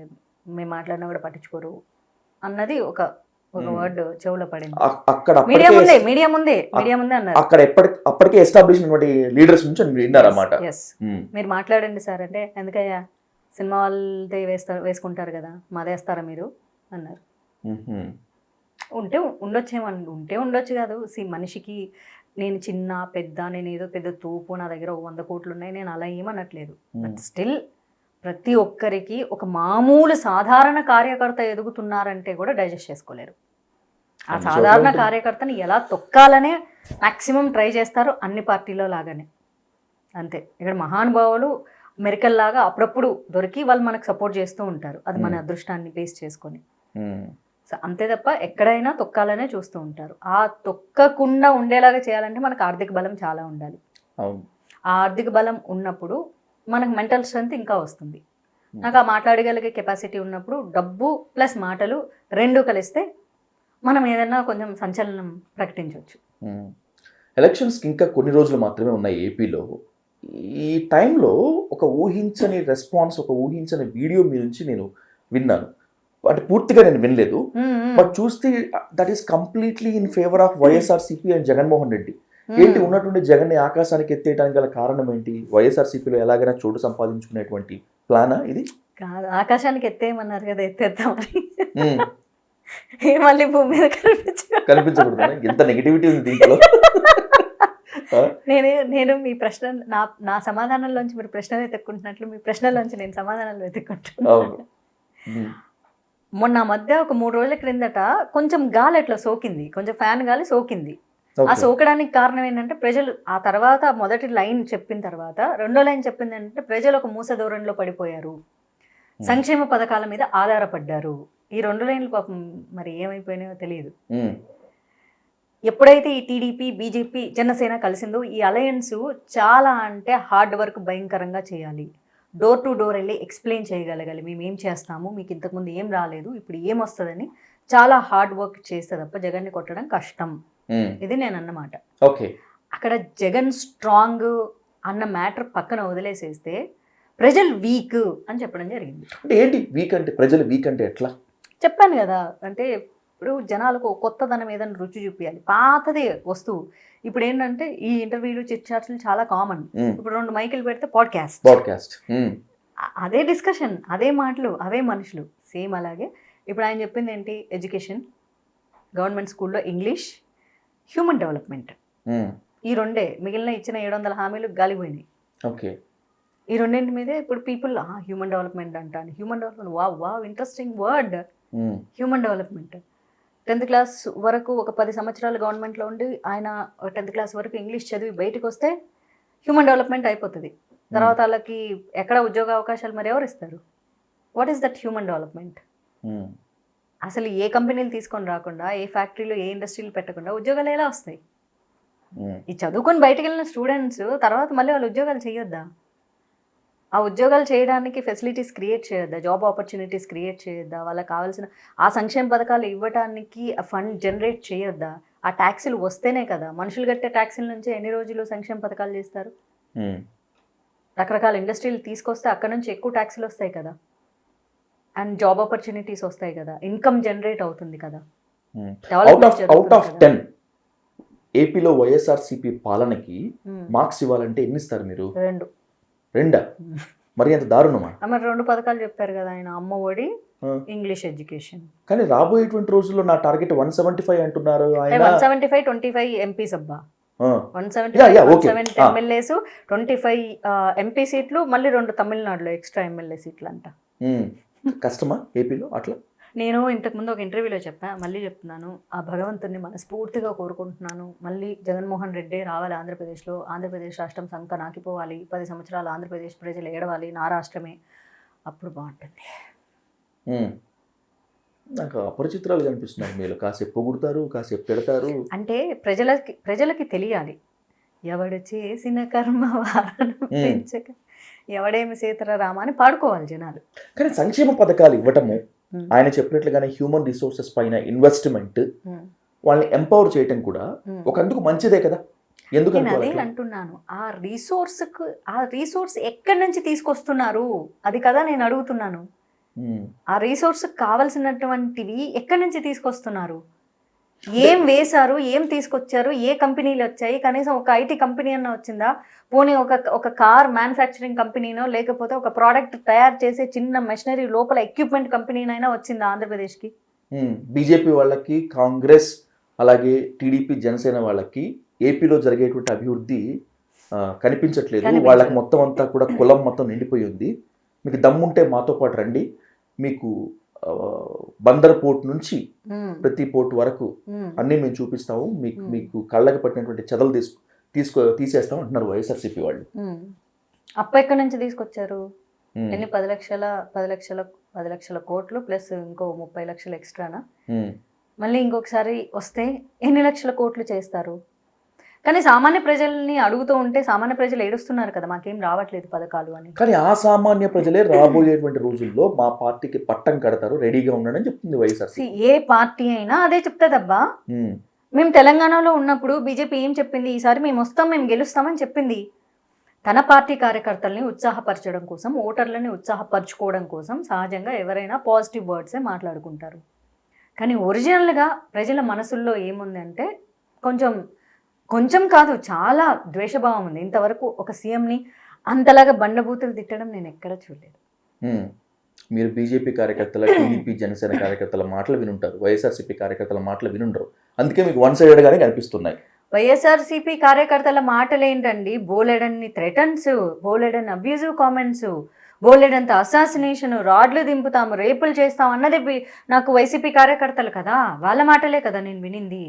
మేము మాట్లాడినా కూడా పట్టించుకోరు అన్నది ఒక వర్డ్ చెవులో పడింది. అక్కడ మీడియా ముందే అన్నారు. అక్కడ అప్పటికే ఎస్టాబ్లిష్ అయినటువంటి లీడర్స్ నుంచి విన్నారన్నమాట. మీరు మాట్లాడండి సార్ అంటే, ఎందుకయ్యా సినిమా వాళ్ళదే వేసుకుంటారు కదా, మాదేస్తారా మీరు అన్నారు. ఉండొచ్చు కాదు. మనిషికి నేను చిన్న పెద్ద, నేను ఏదో పెద్ద తూపు, నా దగ్గర 100 కోట్లు ఉన్నాయి, నేను అలా ఏమనట్లేదు. బట్ స్టిల్ ప్రతి ఒక్కరికి ఒక మామూలు సాధారణ కార్యకర్త ఎదుగుతున్నారంటే కూడా డైజెస్ట్ చేసుకోలేరు. ఆ సాధారణ కార్యకర్తని ఎలా తొక్కాలనే మ్యాక్సిమం ట్రై చేస్తారు, అన్ని పార్టీలో లాగానే. అంతే. ఇక్కడ మహానుభావులు మెరికల్ లాగా అప్పుడప్పుడు దొరికి వాళ్ళు మనకు సపోర్ట్ చేస్తూ ఉంటారు, అది మన అదృష్టాన్ని బేస్ చేసుకొని. సో అంతే తప్ప ఎక్కడైనా తొక్కాలనే చూస్తూ ఉంటారు. ఆ తొక్కకుండా ఉండేలాగా చేయాలంటే మనకు ఆర్థిక బలం చాలా ఉండాలి. ఆ ఆర్థిక బలం ఉన్నప్పుడు మనకు మెంటల్ స్ట్రెంత్ ఇంకా వస్తుంది. నాకు ఆ మాట్లాడగలిగే కెపాసిటీ ఉన్నప్పుడు డబ్బు ప్లస్ మాటలు రెండు కలిస్తే మనం ఏదైనా కొంచెం సంచలనం ప్రకటించవచ్చు. ఎలక్షన్స్కి ఇంకా కొన్ని రోజులు మాత్రమే ఉన్నాయి ఏపీలో. ఈ టైంలో ఒక ఊహించని రెస్పాన్స్, ఒక ఊహించని వీడియో మీ నుంచి నేను విన్నాను. అంటే పూర్తిగా నేను వినలేదు, బట్ చూస్తే that is completely in favour of YSRCP and Jaganmohan Reddy. ఏంటి ఉన్నటువంటి జగన్ని ఆకాశానికి ఎత్తేయడానికి గల కారణం ఏంటి? వైఎస్ఆర్సీపీలో ఎలాగైనా చోటు సంపాదించుకునేటువంటి ప్లానా ఇది? కాదు, ఆకాశానికి ఎత్తేయమన్నారు కదా, ఎత్తేద్దామని. మళ్ళీ భూమి మీద కనిపించకూడదు. ఎంత నెగిటివిటీ ఉంది దీంట్లో. నేను మీ ప్రశ్న నా సమాధానంలోంచి మీరు ప్రశ్నలు వెతుక్కుంటున్నట్లు మీ ప్రశ్నలోంచి నేను సమాధానాలు వెతుక్కుంటున్నాను. మొన్న మధ్య ఒక 3 రోజుల క్రిందట కొంచెం గాలి అట్లా సోకింది, కొంచెం ఫ్యాన్ గాలి సోకింది. ఆ సోకడానికి కారణం ఏంటంటే ప్రజలు ఆ తర్వాత మొదటి లైన్ చెప్పిన తర్వాత రెండో లైన్ చెప్పింది ఏంటంటే ప్రజలు ఒక మూస ధోరణిలో పడిపోయారు, సంక్షేమ పథకాల మీద ఆధారపడ్డారు. ఈ 2 లైన్లు పాపం మరి ఏమైపోయినాయో తెలియదు. ఎప్పుడైతే ఈ టీడీపీ, బీజేపీ, జనసేన కలిసిందో ఈ అలయన్స్ చాలా అంటే హార్డ్ వర్క్ భయంకరంగా చేయాలి. డోర్ టు డోర్ వెళ్ళి ఎక్స్ప్లెయిన్ చేయగలగాలి, మేము ఏం చేస్తాము, మీకు ఇంతకుముందు ఏం రాలేదు, ఇప్పుడు ఏం వస్తుందని చాలా హార్డ్ వర్క్ చేస్తే తప్ప జగన్ని కొట్టడం కష్టం. ఇది నేను అన్నమాట. అక్కడ జగన్ స్ట్రాంగ్ అన్న మ్యాటర్ పక్కన వదిలేసేస్తే ప్రజలు వీక్ అని చెప్పడం జరిగింది. అంటే ఏంటి వీక్ అంటే? ప్రజలు వీక్ అంటే ఎట్లా చెప్పాను కదా, అంటే ఇప్పుడు జనాలకు కొత్తదనం ఏదైనా రుచి చూపించాలి, పాతదే వస్తువు. ఇప్పుడు ఏంటంటే ఈ ఇంటర్వ్యూలు చిట్చాట్లు చాలా కామన్. ఇప్పుడు 2 మైకులు పెడితే పాడ్కాస్ట్, అదే డిస్కషన్, అదే మాటలు, అవే మనుషులు సేమ్. అలాగే ఇప్పుడు ఆయన చెప్పింది ఏంటి? ఎడ్యుకేషన్, గవర్నమెంట్ స్కూల్లో ఇంగ్లీష్, హ్యూమన్ డెవలప్మెంట్. ఈ 2 మిగిలిన ఇచ్చిన 700 హామీలు గాలిపోయినాయి. ఈ 2 మీదే ఇప్పుడు పీపుల్ హ్యూమన్ డెవలప్మెంట్ అంటాను. Human development, wow interesting word. Human development 10th class వరకు ఒక 10 సంవత్సరాలు గవర్నమెంట్లో ఉండి ఆయన 10th క్లాస్ వరకు ఇంగ్లీష్ చదివి బయటకు వస్తే హ్యూమన్ డెవలప్మెంట్ అయిపోతుంది. తర్వాత వాళ్ళకి ఎక్కడ ఉద్యోగ అవకాశాలు మరి ఎవరు ఇస్తారు? What is that human development? అసలు ఏ కంపెనీలు తీసుకొని రాకుండా, ఏ ఫ్యాక్టరీలు, ఏ ఇండస్ట్రీలు పెట్టకుండా ఉద్యోగాలు ఎలా వస్తాయి? ఈ చదువుకొని బయటకు వెళ్ళిన స్టూడెంట్స్ తర్వాత మళ్ళీ వాళ్ళు ఉద్యోగాలు చేయొద్దా? ఆ ఉద్యోగాలు చేయడానికి ఫెసిలిటీస్ క్రియేట్ చేయొద్దా? జాబ్ ఆపర్చునిటీస్ క్రియేట్ చేయొద్దా? వాళ్ళకి కావాల్సిన ఆ సంక్షేమ పథకాలు ఇవ్వడానికి ఫండ్ జనరేట్ చేయొద్దా? ఆ ట్యాక్సులు వస్తేనే కదా, మనుషులు కట్టే ట్యాక్సుల నుంచి ఎన్ని రోజులు సంక్షేమ పథకాలు చేస్తారు? రకరకాల ఇండస్ట్రీలు తీసుకొస్తే అక్కడ నుంచి ఎక్కువ ట్యాక్సులు వస్తాయి కదా, అండ్ జాబ్ ఆపర్చునిటీస్ వస్తాయి కదా, ఇన్కమ్ జనరేట్ అవుతుంది కదా. అవుట్ ఆఫ్ 10 ఏపీలో వైఎస్ఆర్సీపీ పాలనకి మార్క్స్ ఇవ్వాలంటే ఎన్ని ఇస్తారు మీరు? 2. మరి అంత దారుణమా? మరి 2 పథకాలు చెప్పారు కదా ఆయన, అమ్మ ఒడి, ఇంగ్లీష్ ఎడ్యుకేషన్. కానీ రాబోయేటువంటి రోజుల్లో నా టార్గెట్ 175 అంటున్నారు ఆయన. 175, 25 ఎంపీస్ అబ్బా. 170 ఎమ్మెల్యేస్, 25 ఎంపీ సీట్లు, మళ్ళీ 2 తమిళనాడులో ఎక్స్ట్రా ఎమ్మెల్యే సీట్లు అంట. కష్టమా ఏపీలో అట్లా? నేను ఇంతకుముందు ఒక ఇంటర్వ్యూలో చెప్పాను, మళ్ళీ చెప్తున్నాను, ఆ భగవంతుని మనస్ఫూర్తిగా కోరుకుంటున్నాను, మళ్ళీ జగన్మోహన్ రెడ్డి రావాలి ఆంధ్రప్రదేశ్లో, ఆంధ్రప్రదేశ్ రాష్ట్రం సంక నాకిపోవాలి, 10 సంవత్సరాలు ఆంధ్రప్రదేశ్ ప్రజలు ఏడవాలి, నా రాష్ట్రమే, అప్పుడు బాగుంటుంది. నాకు అపరిచిత్రాలు కనిపిస్తున్నారు మీరు. కాసేపు పొగుడతారు, కాసేపు పెడతారు. అంటే ప్రజలకి తెలియాలి ఎవడు చేసిన కర్మ వారను పెంచక ఎవడేమి సీతర రామ అని పాడుకోవాలి జనాలు. కానీ సంక్షేమ పథకాలు ఇవ్వటము, ఆయన చెప్పినట్లుగానే హ్యూమన్ రిసోర్సెస్ పైన ఇన్వెస్ట్మెంట్, వాళ్ళని ఎంపవర్ చేయటం కూడా ఒక అందుకు మంచిదే కదా. ఎందుకు నేను అదే అంటున్నాను, ఆ రీసోర్స్ ఎక్కడి నుంచి తీసుకొస్తున్నారు అది కదా నేను అడుగుతున్నాను. ఆ రీసోర్స్ కావాల్సినటువంటివి ఎక్కడి నుంచి తీసుకొస్తున్నారు, ఏం వేశారు, ఏం తీసుకొచ్చారు, ఏ కంపెనీలు వచ్చాయి, కనీసం ఒక ఐటీ కంపెనీ అన్న వచ్చిందా, పోనీ ఒక కార్ మ్యానుఫ్యాక్చరింగ్ కంపెనీనో లేకపోతే ఒక ప్రోడక్ట్ తయారు చేసే చిన్న మెషినరీ లోపల ఎక్విప్మెంట్ కంపెనీనైనా వచ్చిందా ఆంధ్రప్రదేశ్కి? బీజేపీ వాళ్ళకి, కాంగ్రెస్ అలాగే టీడీపీ జనసేన వాళ్ళకి ఏపీలో జరిగేటువంటి అభివృద్ధి కనిపించట్లేదు. వాళ్ళకి మొత్తం అంతా కూడా కులం మొత్తం నిండిపోయి ఉంది. మీకు దమ్ముంటే మాతో పాటు రండి, మీకు బందర్ పోర్ట్ నుంచి ప్రతి పోర్ట్ వరకు అన్ని మేము చూపిస్తాము, మీకు కళ్ళకి పట్టినటువంటి చెదలు తీసేస్తాం అంటున్నారు వైఎస్ఆర్సీపీ వాళ్ళు. అప్పు ఎక్కడి నుంచి తీసుకొచ్చారు? ఎన్ని 10 లక్షల కోట్లు ప్లస్ ఇంకో 30 లక్షలు ఎక్స్ట్రానా? మళ్ళీ ఇంకొకసారి వస్తే ఎన్ని లక్షల కోట్లు చేస్తారు? కానీ సామాన్య ప్రజల్ని అడుగుతూ ఉంటే సామాన్య ప్రజలు ఏడుస్తున్నారు కదా, మాకేం రావట్లేదు పథకాలు అని. కానీ ఆ సామాన్య ప్రజలే రాబోయేటువంటి రోజుల్లో మా పార్టీకి పట్టం కడతారు, రెడీగా ఉన్నాడని చెప్తుంది వైఎస్ఆర్సీ. ఏ పార్టీ అయినా అదే చెప్తుందబ్బా. మేము తెలంగాణలో ఉన్నప్పుడు బీజేపీ ఏం చెప్పింది, ఈసారి మేము వస్తాం, మేము గెలుస్తామని చెప్పింది. తన పార్టీ కార్యకర్తల్ని ఉత్సాహపరచడం కోసం, ఓటర్లని ఉత్సాహపరచుకోవడం కోసం సహజంగా ఎవరైనా పాజిటివ్ వర్డ్సే మాట్లాడుకుంటారు. కానీ ఒరిజినల్గా ప్రజల మనసుల్లో ఏముంది అంటే కొంచెం కాదు, చాలా ద్వేషభావం ఉంది. ఇంతవరకు ఒక సీఎంని అంతలాగా బండబూతులు తిట్టడం నేను ఎక్కడ చూడలేదు. మీరు బీజేపీ కార్యకర్తల, టీడీపీ జనసేన కార్యకర్తల మాటలు వినుంటారు, వైఎస్ఆర్సీపీ కార్యకర్తల మాటలు వినుండరు. అందుకే మీకు వన్ సైడెడ్గానే కనిపిస్తున్నాయి. వైఎస్ఆర్సీపీ కార్యకర్తల మాటలు ఏంటండి, బోలెడన్ని థ్రెటన్స్, బోలెడన్ని అబ్యూజివ్ కామెంట్స్, బోలెడంత అసాసినేషన్, రాడ్లు దింపుతాము, రేపులు చేస్తాం అన్నది నాకు వైసీపీ కార్యకర్తలు కదా, వాళ్ళ మాటలే కదా నేను వినింది.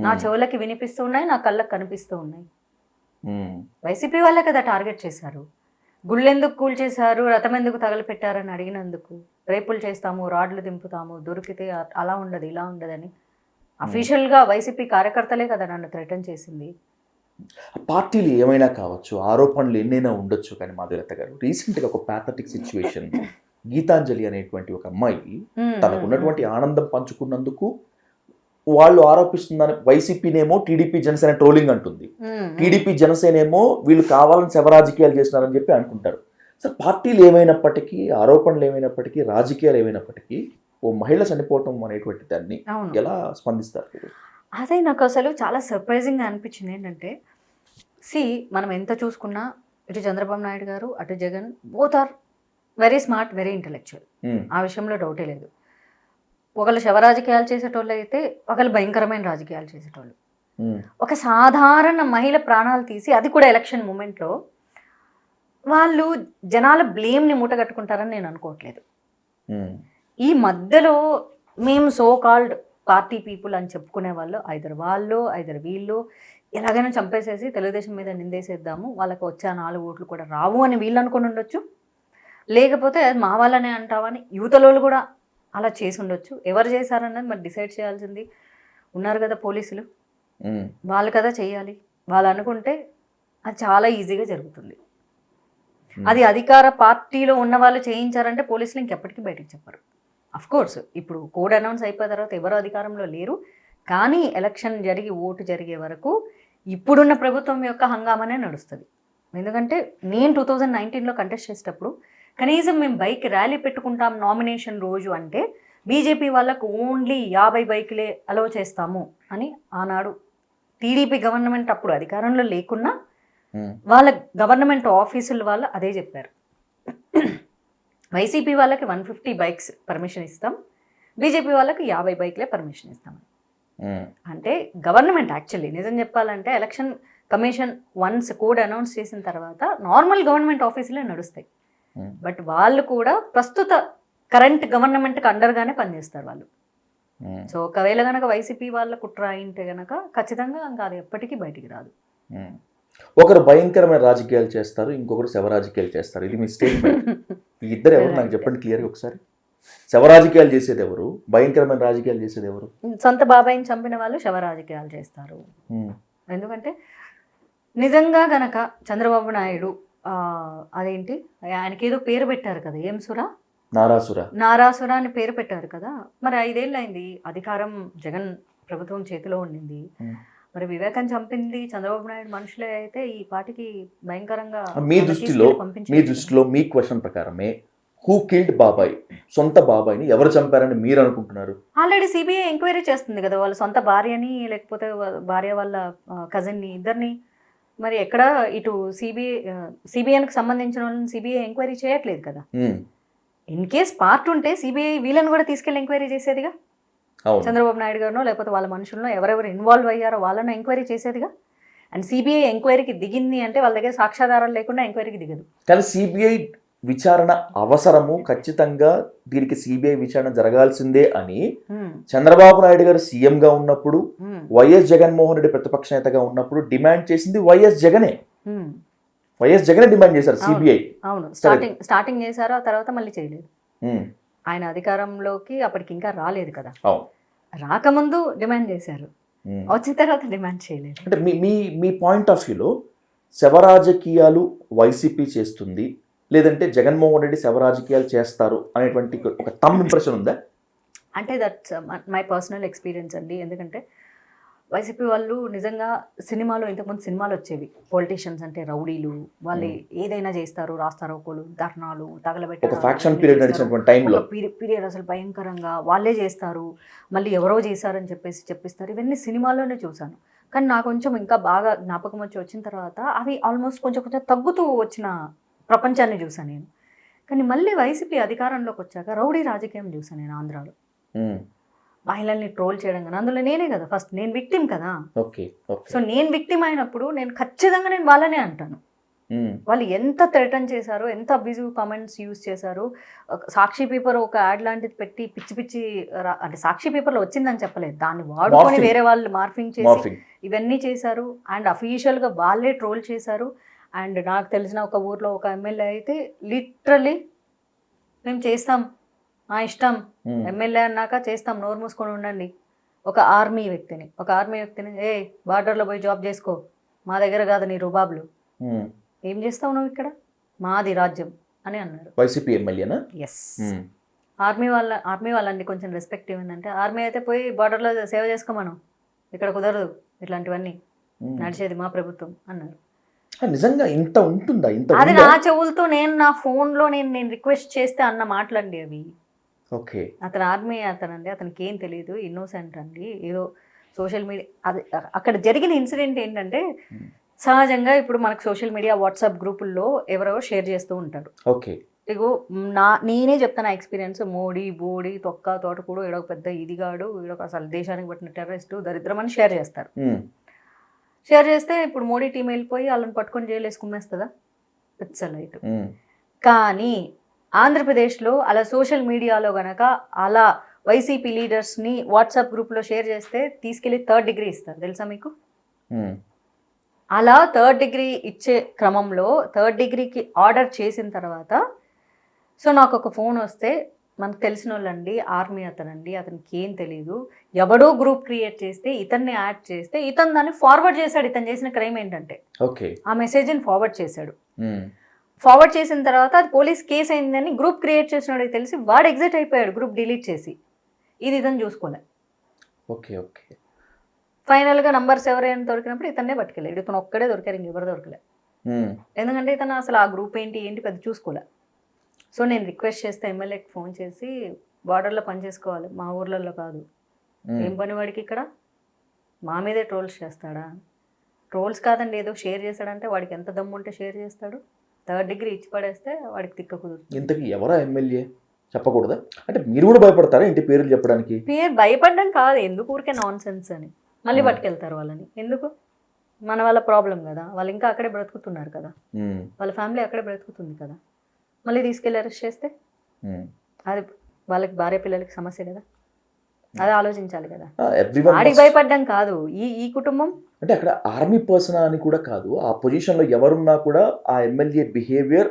నా చెవులకి వినిపిస్తూ ఉన్నాయి, నా కళ్ళకి కనిపిస్తూ ఉన్నాయి. వైసీపీ వాళ్ళే కదా టార్గెట్ చేశారు. గుళ్ళెందుకు కూల్ చేశారు, రథం ఎందుకు తగలపెట్టారని అడిగినందుకు, రేపులు చేస్తాము, రాడ్లు దింపుతాము, దొరికితే అలా ఉండదు ఇలా ఉండదని అఫీషియల్గా వైసీపీ కార్యకర్తలే కదా నన్ను థ్రెటన్ చేసింది. పార్టీలు ఏమైనా కావచ్చు, ఆరోపణలు ఎన్నైనా ఉండొచ్చు, కానీ మాధురత గారు రీసెంట్గా ఒక ప్యాథటిక్ సిచ్యువేషన్, గీతాంజలి అనేటువంటి ఒక అమ్మాయి తనకు ఉన్నటువంటి ఆనందం పంచుకున్నందుకు వాళ్ళు ఆరోపిస్తుందని వైసీపీనేమో టీడీపీ జనసేన ట్రోలింగ్ అంటుంది, టీడీపీ జనసేనేమో వీళ్ళు కావాలని శవరాజకీయాలు చేస్తున్నారని చెప్పి అనుకుంటారు. సార్, పార్టీలు ఏమైనప్పటికీ, ఆరోపణలు ఏమైనప్పటికీ, రాజకీయాలు ఏమైనప్పటికీ ఓ మహిళ చనిపోవటం అనేటువంటి దాన్ని ఎలా స్పందిస్తారు? అదే నాకు అసలు చాలా సర్ప్రైజింగ్గా అనిపించింది. ఏంటంటే మనం ఎంత చూసుకున్నా ఇటు చంద్రబాబు నాయుడు గారు అటు Jagan both are very smart, very intellectual, ఆ విషయంలో డౌటే లేదు. ఒకళ్ళు శవ రాజకీయాలు చేసేటోళ్ళు అయితే ఒకళ్ళు భయంకరమైన రాజకీయాలు చేసేటోళ్ళు. ఒక సాధారణ మహిళ ప్రాణాలు తీసి, అది కూడా ఎలక్షన్ మూమెంట్లో, వాళ్ళు జనాల బ్లేమ్ని మూటగట్టుకుంటారని నేను అనుకోవట్లేదు. ఈ మధ్యలో మేము సో కాల్డ్ పార్టీ పీపుల్ అని చెప్పుకునే వాళ్ళు ఐదర్ వీళ్ళు ఎలాగైనా చంపేసేసి తెలుగుదేశం మీద నిందేసేద్దాము, వాళ్ళకి వచ్చే 4 ఓట్లు కూడా రావు అని వీళ్ళు అనుకుని ఉండొచ్చు, లేకపోతే మా వాళ్ళనే అంటావని యువతలోళ్ళు కూడా అలా చేసి ఉండొచ్చు. ఎవరు చేశారన్నది మరి డిసైడ్ చేయాల్సింది ఉన్నారు కదా పోలీసులు, వాళ్ళు కదా చేయాలి. వాళ్ళు అనుకుంటే అది చాలా ఈజీగా జరుగుతుంది. అది అధికార పార్టీలో ఉన్న వాళ్ళు చేయించారంటే పోలీసులు ఇంకెప్పటికీ బయటకు చెప్పరు. అఫ్కోర్స్ ఇప్పుడు కోడ్ అనౌన్స్ అయిపోయిన తర్వాత ఎవరు అధికారంలో లేరు, కానీ ఎలక్షన్ జరిగి ఓటు జరిగే వరకు ఇప్పుడున్న ప్రభుత్వం యొక్క హంగామానే నడుస్తుంది. ఎందుకంటే నేను 2019లో కంటెస్ట్ చేసేటప్పుడు కనీసం మేము బైక్ ర్యాలీ పెట్టుకుంటాం నామినేషన్ రోజు అంటే బీజేపీ వాళ్ళకు ఓన్లీ 50 బైకులే అలౌ చేస్తాము అని ఆనాడు టీడీపీ గవర్నమెంట్ అప్పుడు అధికారంలో లేకున్నా వాళ్ళ గవర్నమెంట్ ఆఫీసుల వాళ్ళు అదే చెప్పారు. వైసీపీ వాళ్ళకి 150 బైక్స్ పర్మిషన్ ఇస్తాం, బీజేపీ వాళ్ళకి 50 బైక్లే పర్మిషన్ ఇస్తాం. అంటే గవర్నమెంట్ యాక్చువల్లీ నిజం చెప్పాలంటే election commission once code announce చేసిన తర్వాత నార్మల్ గవర్నమెంట్ ఆఫీసులే నడుస్తాయి. బట్ వాళ్ళు కూడా ప్రస్తుత కరెంట్ గవర్నమెంట్కి అండర్గానే పనిచేస్తారు వాళ్ళు. సో ఒకవేళ కనుక వైసీపీ వాళ్ళ కుట్ర అయింటే కనుక ఖచ్చితంగా ఇంకా అది ఎప్పటికీ బయటికి రాదు. ఒకరు భయంకరమైన రాజకీయాలు చేస్తారు, ఇంకొకరు శవ రాజకీయాలు చేస్తారు. ఇది మీ స్టేట్మెంట్. ఈ ఇద్దరు ఎవరు నాకు చెప్పండి క్లియర్గా ఒకసారి. శవ రాజకీయాలు చేసేది ఎవరు, భయంకరమైన రాజకీయాలు చేసేది ఎవరు? సొంత బాబాయిని చంపిన వాళ్ళు శవ రాజకీయాలు చేస్తారు. ఎందుకంటే నిజంగా గనక చంద్రబాబు నాయుడు అదేంటి ఆయనకి ఏదో పేరు పెట్టారు కదా, ఏం సురా, నారాసుర అని పేరు పెట్టారు కదా. మరి 5 ఏళ్ళు అయింది అధికారం జగన్ ప్రభుత్వం చేతిలో ఉండింది. మరి వివేకం చంపింది చంద్రబాబు నాయుడు మనుషులే అయితే ఈ పాటికి భయంకరంగా మీ దృష్టిలో మీ క్వశ్చన్ ప్రకారమే హూ కిల్డ్ బాబాయ్, సొంత బాబాయ్ని ఎవరు చంపారని మీరు అనుకుంటున్నారు? ఆల్రెడీ సిబిఐ ఎంక్వైరీ చేస్తుంది కదా, వాళ్ళ సొంత భార్యని లేకపోతే భార్య వాళ్ళ కజిన్ని ఇద్దరిని. మరి ఎక్కడ ఇటు సిబిఐకి సంబంధించిన వాళ్ళని సిబిఐ ఎంక్వైరీ చేయట్లేదు కదా. ఇన్ కేస్ పార్ట్ ఉంటే సిబిఐ వీళ్ళని కూడా తీసుకెళ్ళి ఎంక్వైరీ చేసేదిగా, చంద్రబాబు నాయుడు గారినో లేకపోతే వాళ్ళ మనుషులను ఎవరెవరు ఇన్వాల్వ్ అయ్యారో వాళ్ళని ఎంక్వైరీ చేసేదిగా. అండ్ సిబిఐ ఎంక్వైరీకి దిగింది అంటే వాళ్ళ దగ్గర సాక్ష్యాధారాలు లేకుండా ఎంక్వైరీకి దిగదు. కానీ సిబిఐ విచారణ అవసరము, ఖచ్చితంగా దీనికి సిబిఐ విచారణ జరగాల్సిందే అని చంద్రబాబు నాయుడు గారు సీఎం గా ఉన్నప్పుడు, వైఎస్ జగన్మోహన్ రెడ్డి ప్రతిపక్ష నేతగా ఉన్నప్పుడు డిమాండ్ చేసింది వైఎస్ జగనే డిమాండ్ చేశారు సిబిఐ. అవును, స్టార్టింగ్ చేశారు, ఆ తర్వాత మళ్ళీ చేయలేదు. ఆయన అధికారంలోకి అప్పటికి ఇంకా రాలేదు కదా, రాకముందు డిమాండ్ చేశారు, వచ్చిన తర్వాత డిమాండ్ చేయలేదు. అంటే మీ పాయింట్ ఆఫ్ వ్యూలో శవ రాజకీయాలు వైసీపీ చేస్తుంది, లేదంటే జగన్మోహన్ రెడ్డి శవ రాజకీయాలు చేస్తారు అనేటువంటి ఒక తమ్ ఇంప్రెషన్ ఉందా? అంటే దట్స్ మై పర్సనల్ ఎక్స్పీరియన్స్ అండి. ఎందుకంటే వైసీపీ వాళ్ళు నిజంగా సినిమాలో, ఇంతకుముందు సినిమాలు వచ్చేవి, పొలిటీషియన్స్ అంటే రౌడీలు, వాళ్ళు ఏదైనా చేస్తారు, రాస్తారోకోలు, ధర్నాలు, తగలబెట్టారు, పీరియడ్ అసలు భయంకరంగా వాళ్ళే చేస్తారు, మళ్ళీ ఎవరో చేశారని చెప్పిస్తారు. ఇవన్నీ సినిమాల్లోనే చూశాను. కానీ నాకు కొంచెం ఇంకా బాగా జ్ఞాపకం వచ్చిన తర్వాత అవి ఆల్మోస్ట్ కొంచెం తగ్గుతూ వచ్చిన ప్రపంచాన్ని చూసాను నేను. కానీ మళ్ళీ వైసీపీ అధికారంలోకి వచ్చాక రౌడీ రాజకీయం చూసాను నేను ఆంధ్రాలో. మహిళల్ని ట్రోల్ చేయడం కానీ, అందులో నేనే కదా ఫస్ట్, నేను విక్టిమ్ కదా. సో నేను విక్టిమ్ అయినప్పుడు నేను ఖచ్చితంగా నేను వాళ్ళనే అంటాను. వాళ్ళు ఎంత థ్రెటన్ చేశారో, ఎంత అబ్యూజివ్ కామెంట్స్ యూజ్ చేశారు. సాక్షి పేపర్ ఒక యాడ్ లాంటిది పెట్టి పిచ్చి పిచ్చి, అంటే సాక్షి పేపర్లో వచ్చిందని చెప్పలేదు, దాన్ని వాడుకొని వేరే వాళ్ళు మార్ఫింగ్ చేసి ఇవన్నీ చేశారు. అండ్ అఫీషియల్గా వాళ్ళే ట్రోల్ చేశారు. అండ్ నాకు తెలిసిన ఒక ఊర్లో ఒక ఎమ్మెల్యే అయితే లిటరల్లీ మేము చేస్తాం, మా ఇష్టం, ఎమ్మెల్యే అన్నాక చేస్తాం, నోరు మూసుకొని ఉండండి. ఒక ఆర్మీ వ్యక్తిని బార్డర్లో పోయి జాబ్ చేసుకో, మా దగ్గర కాదు నీ రుబాబులు, ఏం చేస్తావు నువ్వు ఇక్కడ, మాది రాజ్యం అని అన్నారు. వైసీపీ ఎమ్మెల్యేనా? ఎస్. ఆర్మీ వాళ్ళని కొంచెం రెస్పెక్ట్ ఇవ్వండి. ఆర్మీ అయితే పోయి బార్డర్లో సేవ చేసుకోమను, ఇక్కడ కుదరదు, ఇట్లాంటివన్నీ నడిచేది మా ప్రభుత్వం అన్నారు. నిజంగా ఇంత ఉంటుందా? అది నా చెవులతో నేను నా ఫోన్లో నేను రిక్వెస్ట్ చేస్తే అన్న మాటలండి అవి. ఓకే, అతను ఆర్మీ అతనండి, అతనికి ఏం తెలియదు, ఇన్నోసెంట్ అండి, ఏదో సోషల్ మీడియా. అది అక్కడ జరిగిన ఇన్సిడెంట్ ఏంటంటే, సహజంగా ఇప్పుడు మనకు సోషల్ మీడియా వాట్సాప్ గ్రూపుల్లో ఎవరెవరో షేర్ చేస్తూ ఉంటారు. ఓకే, ఇగో నేనే చెప్తాను నా ఎక్స్పీరియన్స్. మోడీ బోడీ తొక్క తోటకూడు ఈడొక పెద్ద ఇదిగాడు, ఈడొక అసలు దేశానికి పట్టిన టెర్రరిస్టు దరిద్రం అని షేర్ చేస్తారు. షేర్ చేస్తే ఇప్పుడు మోడీ టీం వెళ్ళిపోయి వాళ్ళని పట్టుకొని జైలు వేసుకునేస్తుందా? It's right. కానీ ఆంధ్రప్రదేశ్లో అలా సోషల్ మీడియాలో గనక అలా వైసీపీ లీడర్స్ని వాట్సాప్ గ్రూప్లో షేర్ చేస్తే తీసుకెళ్ళి 3rd డిగ్రీ ఇస్తారు, తెలుసా మీకు? అలా 3rd డిగ్రీ ఇచ్చే క్రమంలో 3rd డిగ్రీకి ఆర్డర్ చేసిన తర్వాత, సో నాకు ఒక ఫోన్ వస్తే, మనకు తెలిసిన వాళ్ళండి, ఆర్మీ అతనండి, అతనికి ఏం తెలియదు, ఎవడో గ్రూప్ క్రియేట్ చేస్తే ఇతన్ని యాడ్ చేస్తే ఇతను దాన్ని ఫార్వర్డ్ చేశాడు. ఇతను చేసిన క్రైమ్ ఏంటంటే ఆ మెసేజ్ని ఫార్వర్డ్ చేశాడు. ఫార్వర్డ్ చేసిన తర్వాత అది పోలీస్ కేసు అయిందని గ్రూప్ క్రియేట్ చేసినాడు తెలిసి వాడు ఎగ్జిట్ అయిపోయాడు, గ్రూప్ డిలీట్ చేసి. ఇది ఇతను చూసుకోలే. ఫైనల్గా నంబర్స్ ఎవరైనా దొరికినప్పుడు ఇతన్నే పట్టుకెళ్ళాడు. ఇతను ఒక్కడే దొరికారు, ఇంకెవరు దొరకలే. ఎందుకంటే ఇతను అసలు ఆ గ్రూప్ ఏంటి పెద్ద చూసుకోలే. సో నేను రిక్వెస్ట్ చేస్తే ఎమ్మెల్యేకి ఫోన్ చేసి, బార్డర్లో పని చేసుకోవాలి, మా ఊర్లలో కాదు. ఏం పని వాడికి ఇక్కడ? మా మీదే ట్రోల్స్ చేస్తాడా? ట్రోల్స్ కాదండి, ఏదో షేర్ చేస్తాడంటే వాడికి ఎంత దమ్ము ఉంటే షేర్ చేస్తాడు. 3rd డిగ్రీ ఇచ్చి పడేస్తే వాడికి తిక్క కుదురుతుంది. ఇంతకీ ఎవరా ఎమ్మెల్యే చెప్పకూడదా? అంటే మీరు కూడా భయపడతారా ఇంటి పేర్లు చెప్పడానికి? పేరు భయపడడం కాదు, ఎందుకు ఊరికే నాన్ సెన్స్ అని మళ్ళీ పట్టుకెళ్తారు వాళ్ళని. ఎందుకు? మన వాళ్ళ ప్రాబ్లం కదా, వాళ్ళు ఇంకా అక్కడే బ్రతుకుతున్నారు కదా, వాళ్ళ ఫ్యామిలీ అక్కడే బ్రతుకుతుంది కదా, మళ్ళీ తీసుకెళ్ళి అరెస్ట్ చేస్తే అది వాళ్ళకి భార్య పిల్లలకి సమస్య కదా, అది ఆలోచించాలి కదా. వాడికి భయపడ్డం కాదు ఈ కుటుంబం. అంటే అక్కడ ఆర్మీ పర్సన్ అని కూడా కాదు, ఆ పొజిషన్ లో ఎవరున్నా కూడా ఆ ఎమ్మెల్యే బిహేవియర్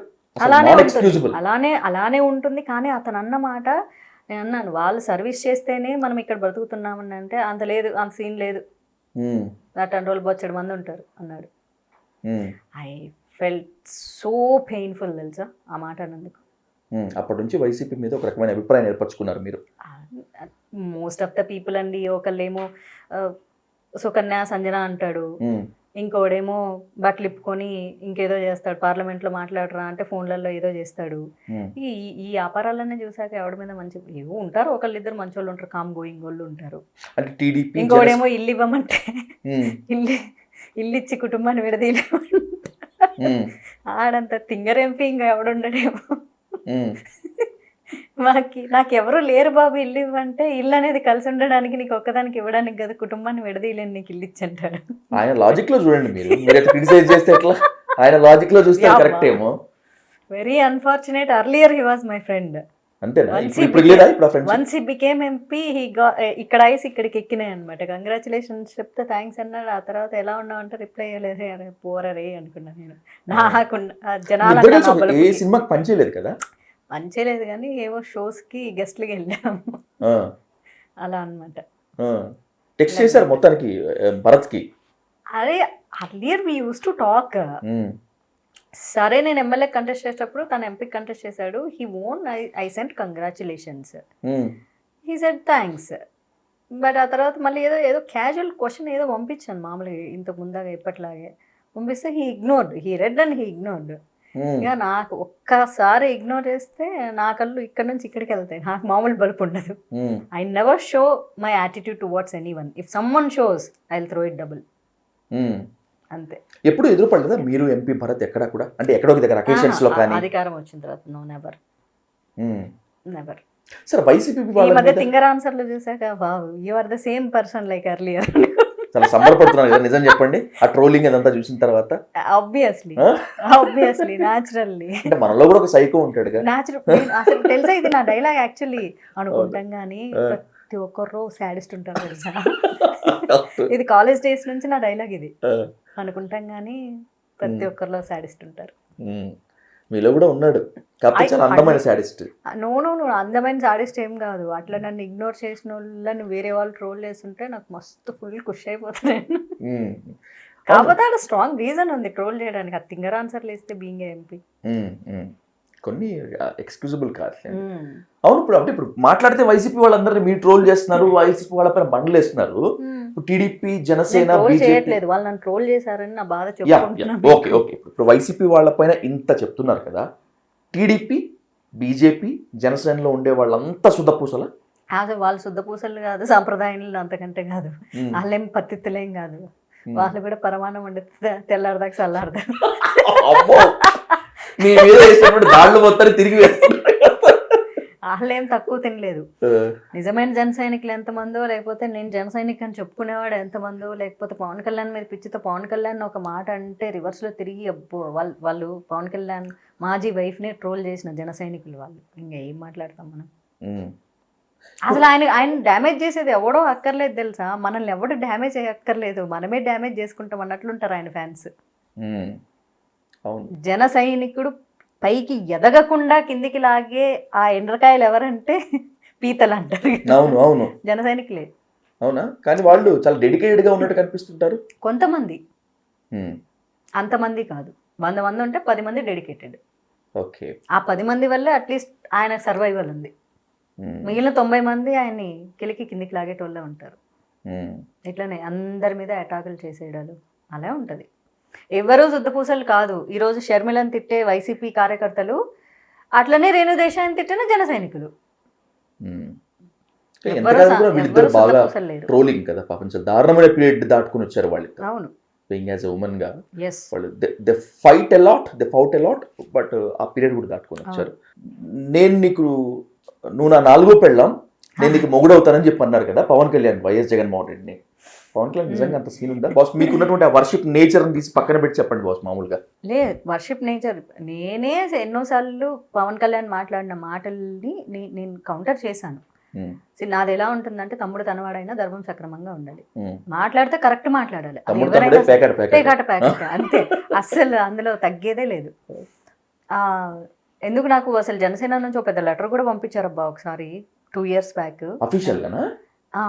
అలానే ఉంటుంది. కానీ అతను అన్న మాట నేను అన్నాను, వాళ్ళు సర్వీస్ చేస్తేనే మనం ఇక్కడ బ్రతుకుతున్నామని అంటే అంత లేదు, అంత సీన్ లేదు, అటువంటి వాళ్ళు బొచ్చడు మంది ఉంటారు అన్నాడు. ఐ ఫెల్ట్ సో పెయిన్ఫుల్ తెలుసా ఆ మాట అన్నందుకు. అప్పటి నుంచి వైసీపీ మీద ఒక రకమైన అభిప్రాయం ఏర్పరచుకున్నారు మీరు. మోస్ట్ ఆఫ్ ద పీపుల్ అండి, ఒకళ్ళేమో సుకన్య సంజన అంటాడు, ఇంకోడేమో బట్టలు ఇప్పుకొని ఇంకేదో చేస్తాడు, పార్లమెంట్లో మాట్లాడరా అంటే ఫోన్లలో ఏదో చేస్తాడు. ఈ వ్యాపారాలన్నీ చూసాక ఎవడి మీద మంచి ఏవో ఉంటారు, ఒకళ్ళిద్దరు మంచి వాళ్ళు ఉంటారు, కామ్ గోయింగ్ వాళ్ళు ఉంటారు. ఇంకోడేమో ఇల్లు ఇవ్వమంటే ఇల్లు ఇచ్చి కుటుంబాన్ని విడదీయలేమంట. ఆడంత తింగర్ ఎంపీ ఇంకా ఎవడుండడేమో. నాకెవరు లేరు బాబు ఇల్లు ఇవ్వంటే, ఇల్లు అనేది కలిసి ఉండడానికి నీకు ఒక్కదానికి ఇవ్వడానికి కదా, కుటుంబాన్ని విడదీయలేని నీకు ఇల్లు ఇచ్చి అంటాడు. ఆయన లాజిక్ లో చూడండి, మీరు క్రిటిసైజ్ చేస్తే ఎట్లా, ఆయన లాజిక్ లో చూస్తే కరెక్ట్ ఏమో. Very unfortunate, earlier he was my friend. అంతేనా? వన్స్ హీ బికేమ్ ఎంపీ, ఇక్కడ ఐస్ ఇక్కడికి ఎక్కినాయి అనమాట. కంగ్రాచులేషన్స్ చెప్తే థ్యాంక్స్ అన్నాడు. ఆ తర్వాత ఎలా ఉన్నావు అంటే రిప్లై అయ్యలేదు. పోరరే అనుకున్నా నేను. నాకు జనాలు ఏ సినిమాకి పనిచేయలేదు కదా, మంచిలేదు కానీ ఏవో షోస్కి గెస్ట్లకి వెళ్ళాము అలా అనమాట. టెక్స్ట్ చేశారు మొత్తానికి భరత్కి. అరే earlier we use to talk. సరే నేను ఎమ్మెల్యే కంటెస్ట్ చేసేటప్పుడు తను ఎంపీ కంటెస్ట్ చేశాడు. He won I sent congratulations, he said thanks. But ఆ తర్వాత మళ్ళీ ఏదో క్యాజువల్ క్వశ్చన్ ఏదో పంపించాను మామూలుగా ఇంతకు ముందాగా ఎప్పట్లాగే పంపిస్తే he ignored, he red and he ignored. ఇక నాకు ఒక్కసారి ఇగ్నోర్ చేస్తే నా కళ్ళు ఇక్కడ నుంచి ఇక్కడికి వెళ్తాయి, నాకు మామూలు బల్బ్ ఉండదు. I never show my attitude towards anyone. If someone shows I will throw it double, అంతే. ఎప్పుడు ఎదురుపడలేదా మీరు ఎంపీ భరత్ ఎక్కడ కూడా, అంటే ఎక్కడో దగ్గర అకేషన్స్ లో కానీ? అధికారం వచ్చిన తర్వాత నో, నెవర్ నెవర్. సరే వైసీపీ ఈ మధ్య థింగర్ ఆన్సర్లు చూసాక wow you are the same person like earlier. చాలా సంబరపడుతున్నారు కదా నిజం చెప్పండి, ఆ ట్రోలింగ్ అదంతా చూసిన తర్వాత. ఆబ్వియస్లీ న్యాచురల్లీ, అంటే మనలో కూడా ఒక సైకో ఉంటాడు కదా. అసలు తెలుసా ఇది నా డైలాగ్ యాక్చువల్లీ అనుకుంటాం కానీ ప్రతి ఒక్కరు సాడిస్ట్ ఉంటారు తెలుసా. ఇది కాలేజ్ డేస్ నుంచి నా డైలాగ్ ఇది, అనుకుంటాం కానీ ప్రతి ఒక్కరిలో సాడిస్ట్ ఉంటారు. మీలో కూడా ఉన్నాడు, కాకపోతే చాలా అందమైన సాడిస్ట్. నో అందమైన సాడిస్ట్ ఏం కాదు. అట్లా నన్ను ఇగ్నోర్ చేసిన వాళ్ళని వేరే వాళ్ళు ట్రోల్ చేస్తుంటే నాకు మస్తు ఫుల్ ఖుషి అయిపోతున్నాను. కాకపోతే అక్కడ స్ట్రాంగ్ రీజన్ ఉంది ట్రోల్ చేయడానికి. ఆ థింగర్ ఆన్సర్లు వేస్తే బీయింగ్ ఎంపీ కొన్ని ఎక్స్క్యూజబుల్ కాదు. అవును, ఇప్పుడు మాట్లాడితే వైసీపీ వాళ్ళందరినీ మీరు ట్రోల్ చేస్తున్నారు, వైసీపీ వాళ్ళపైన బండ్లు వేస్తున్నారు. టీడీపీ జనసేన చేయట్లేదు, వాళ్ళు నన్ను ట్రోల్ చేశారని నా బాధ చెప్పుకుంటున్నాను. ఓకే ఇప్పుడు వైసీపీ వాళ్ళపైన ఇంత చెప్తున్నారు కదా, టీడీపీ బీజేపీ జనసేనలో ఉండే వాళ్ళంతా శుద్ధపూసలా? అసలు వాళ్ళు శుద్ధపూసలు కాదు, సాంప్రదాయంలో అంతకంటే కాదు. వాళ్ళేం పత్తిత్తులేం కాదు, వాళ్ళు కూడా పరమాణం వండి తెల్లారదాకా చల్లారదా. దాళ్ళు మొత్తం తిరిగి వేస్తున్నారు. వాళ్ళేం తక్కువ తినలేదు. నిజమైన జన సైనికులు ఎంతమందో, లేకపోతే నేను జన సైనిక్ అని చెప్పుకునేవాడు ఎంతమందో, లేకపోతే పవన్ కళ్యాణ్ మీద పిచ్చితో పవన్ కళ్యాణ్ ఒక మాట అంటే రివర్స్ లో తిరిగి వాళ్ళు పవన్ కళ్యాణ్ మాజీ వైఫ్ ని ట్రోల్ చేసిన జన సైనికులు వాళ్ళు. ఇంకా ఏం మాట్లాడతాం మనం. అసలు ఆయన డ్యామేజ్ చేసేది ఎవడో అక్కర్లేదు తెలుసా, మనల్ని ఎవడు డ్యామేజ్ అక్కర్లేదు, మనమే డ్యామేజ్ చేసుకుంటాం అన్నట్లుంటారు ఆయన ఫ్యాన్స్. జన సైనికుడు పైకి ఎదగకుండా కిందికి లాగే ఆ ఎండ్రకాయలు ఎవరంటే పీతలు అంటారు. అవును జన సైనికులే. అవునా? కానీ వాళ్ళు చాలా డెడికేటెడ్ గా ఉన్నట్టు కనిపిస్తుంటారు కొంతమంది. అంతమంది కాదు, 100 మంది ఉంటే 10 మంది డెడికేటెడ్. ఓకే, ఆ 10 మంది వల్లే అట్లీస్ట్ ఆయన సర్వైవల్ ఉంది. మిగిలిన 90 మంది ఆయన్ని కిలికి కిందికి లాగేటోళ్ళే ఉంటారు. ఇట్లానే అందరి మీద అటాకులు చేసేయడాలు అలా ఉంటది. ఎవరూ శుద్ధపూసలు కాదు. ఈరోజు షర్మిలను తిట్టే వైసీపీ కార్యకర్తలు అట్లనే రేణు దేశాన్ని తిట్టిన జన సైనికులు. ట్రోలింగ్ కదా పాపం, దారుణమైన పీరియడ్ దాటుకుని వచ్చారు వాళ్ళు. అవును, బీయింగ్ యాజ్ ఎ ఉమెన్ గా వాళ్ళు they fight a lot, but ఆ పీరియడ్ కూడా దాటుకుని వచ్చారు. నువ్వు నా 4వ పెళ్ళాం, నేను నీకు మొగుడవుతానని చెప్పి అన్నారు కదా పవన్ కళ్యాణ్, వైఎస్ జగన్మోహన్ రెడ్డిని. పవన్ కళ్యాణ్ నిజంగా అంత సీన్ ఉందా బాస్? మీకు ఉన్నటువంటి ఆ వర్షిప్ నేచర్ తీసి పక్కన పెట్టి చెప్పండి బాస్. మామూలుగా లేదు, వర్షిప్ నేచర్ నేనే ఎన్నోసార్లు పవన్ కళ్యాణ్ మాట్లాడిన మాటల్ని నేను కౌంటర్ చేశాను. నాది ఎలా ఉంటుందంటే, తమ్ముడు తనవాడైనా ధర్మం సక్రమంగా ఉండాలి, మాట్లాడితే కరెక్ట్ మాట్లాడాలి, అంతే. అస్సలు అందులో తగ్గేదే లేదు. ఎందుకు నాకు అసలు జనసేన నుంచి ఒక పెద్ద లెటర్ కూడా పంపించారు అబ్బా ఒకసారి 2 years బ్యాక్.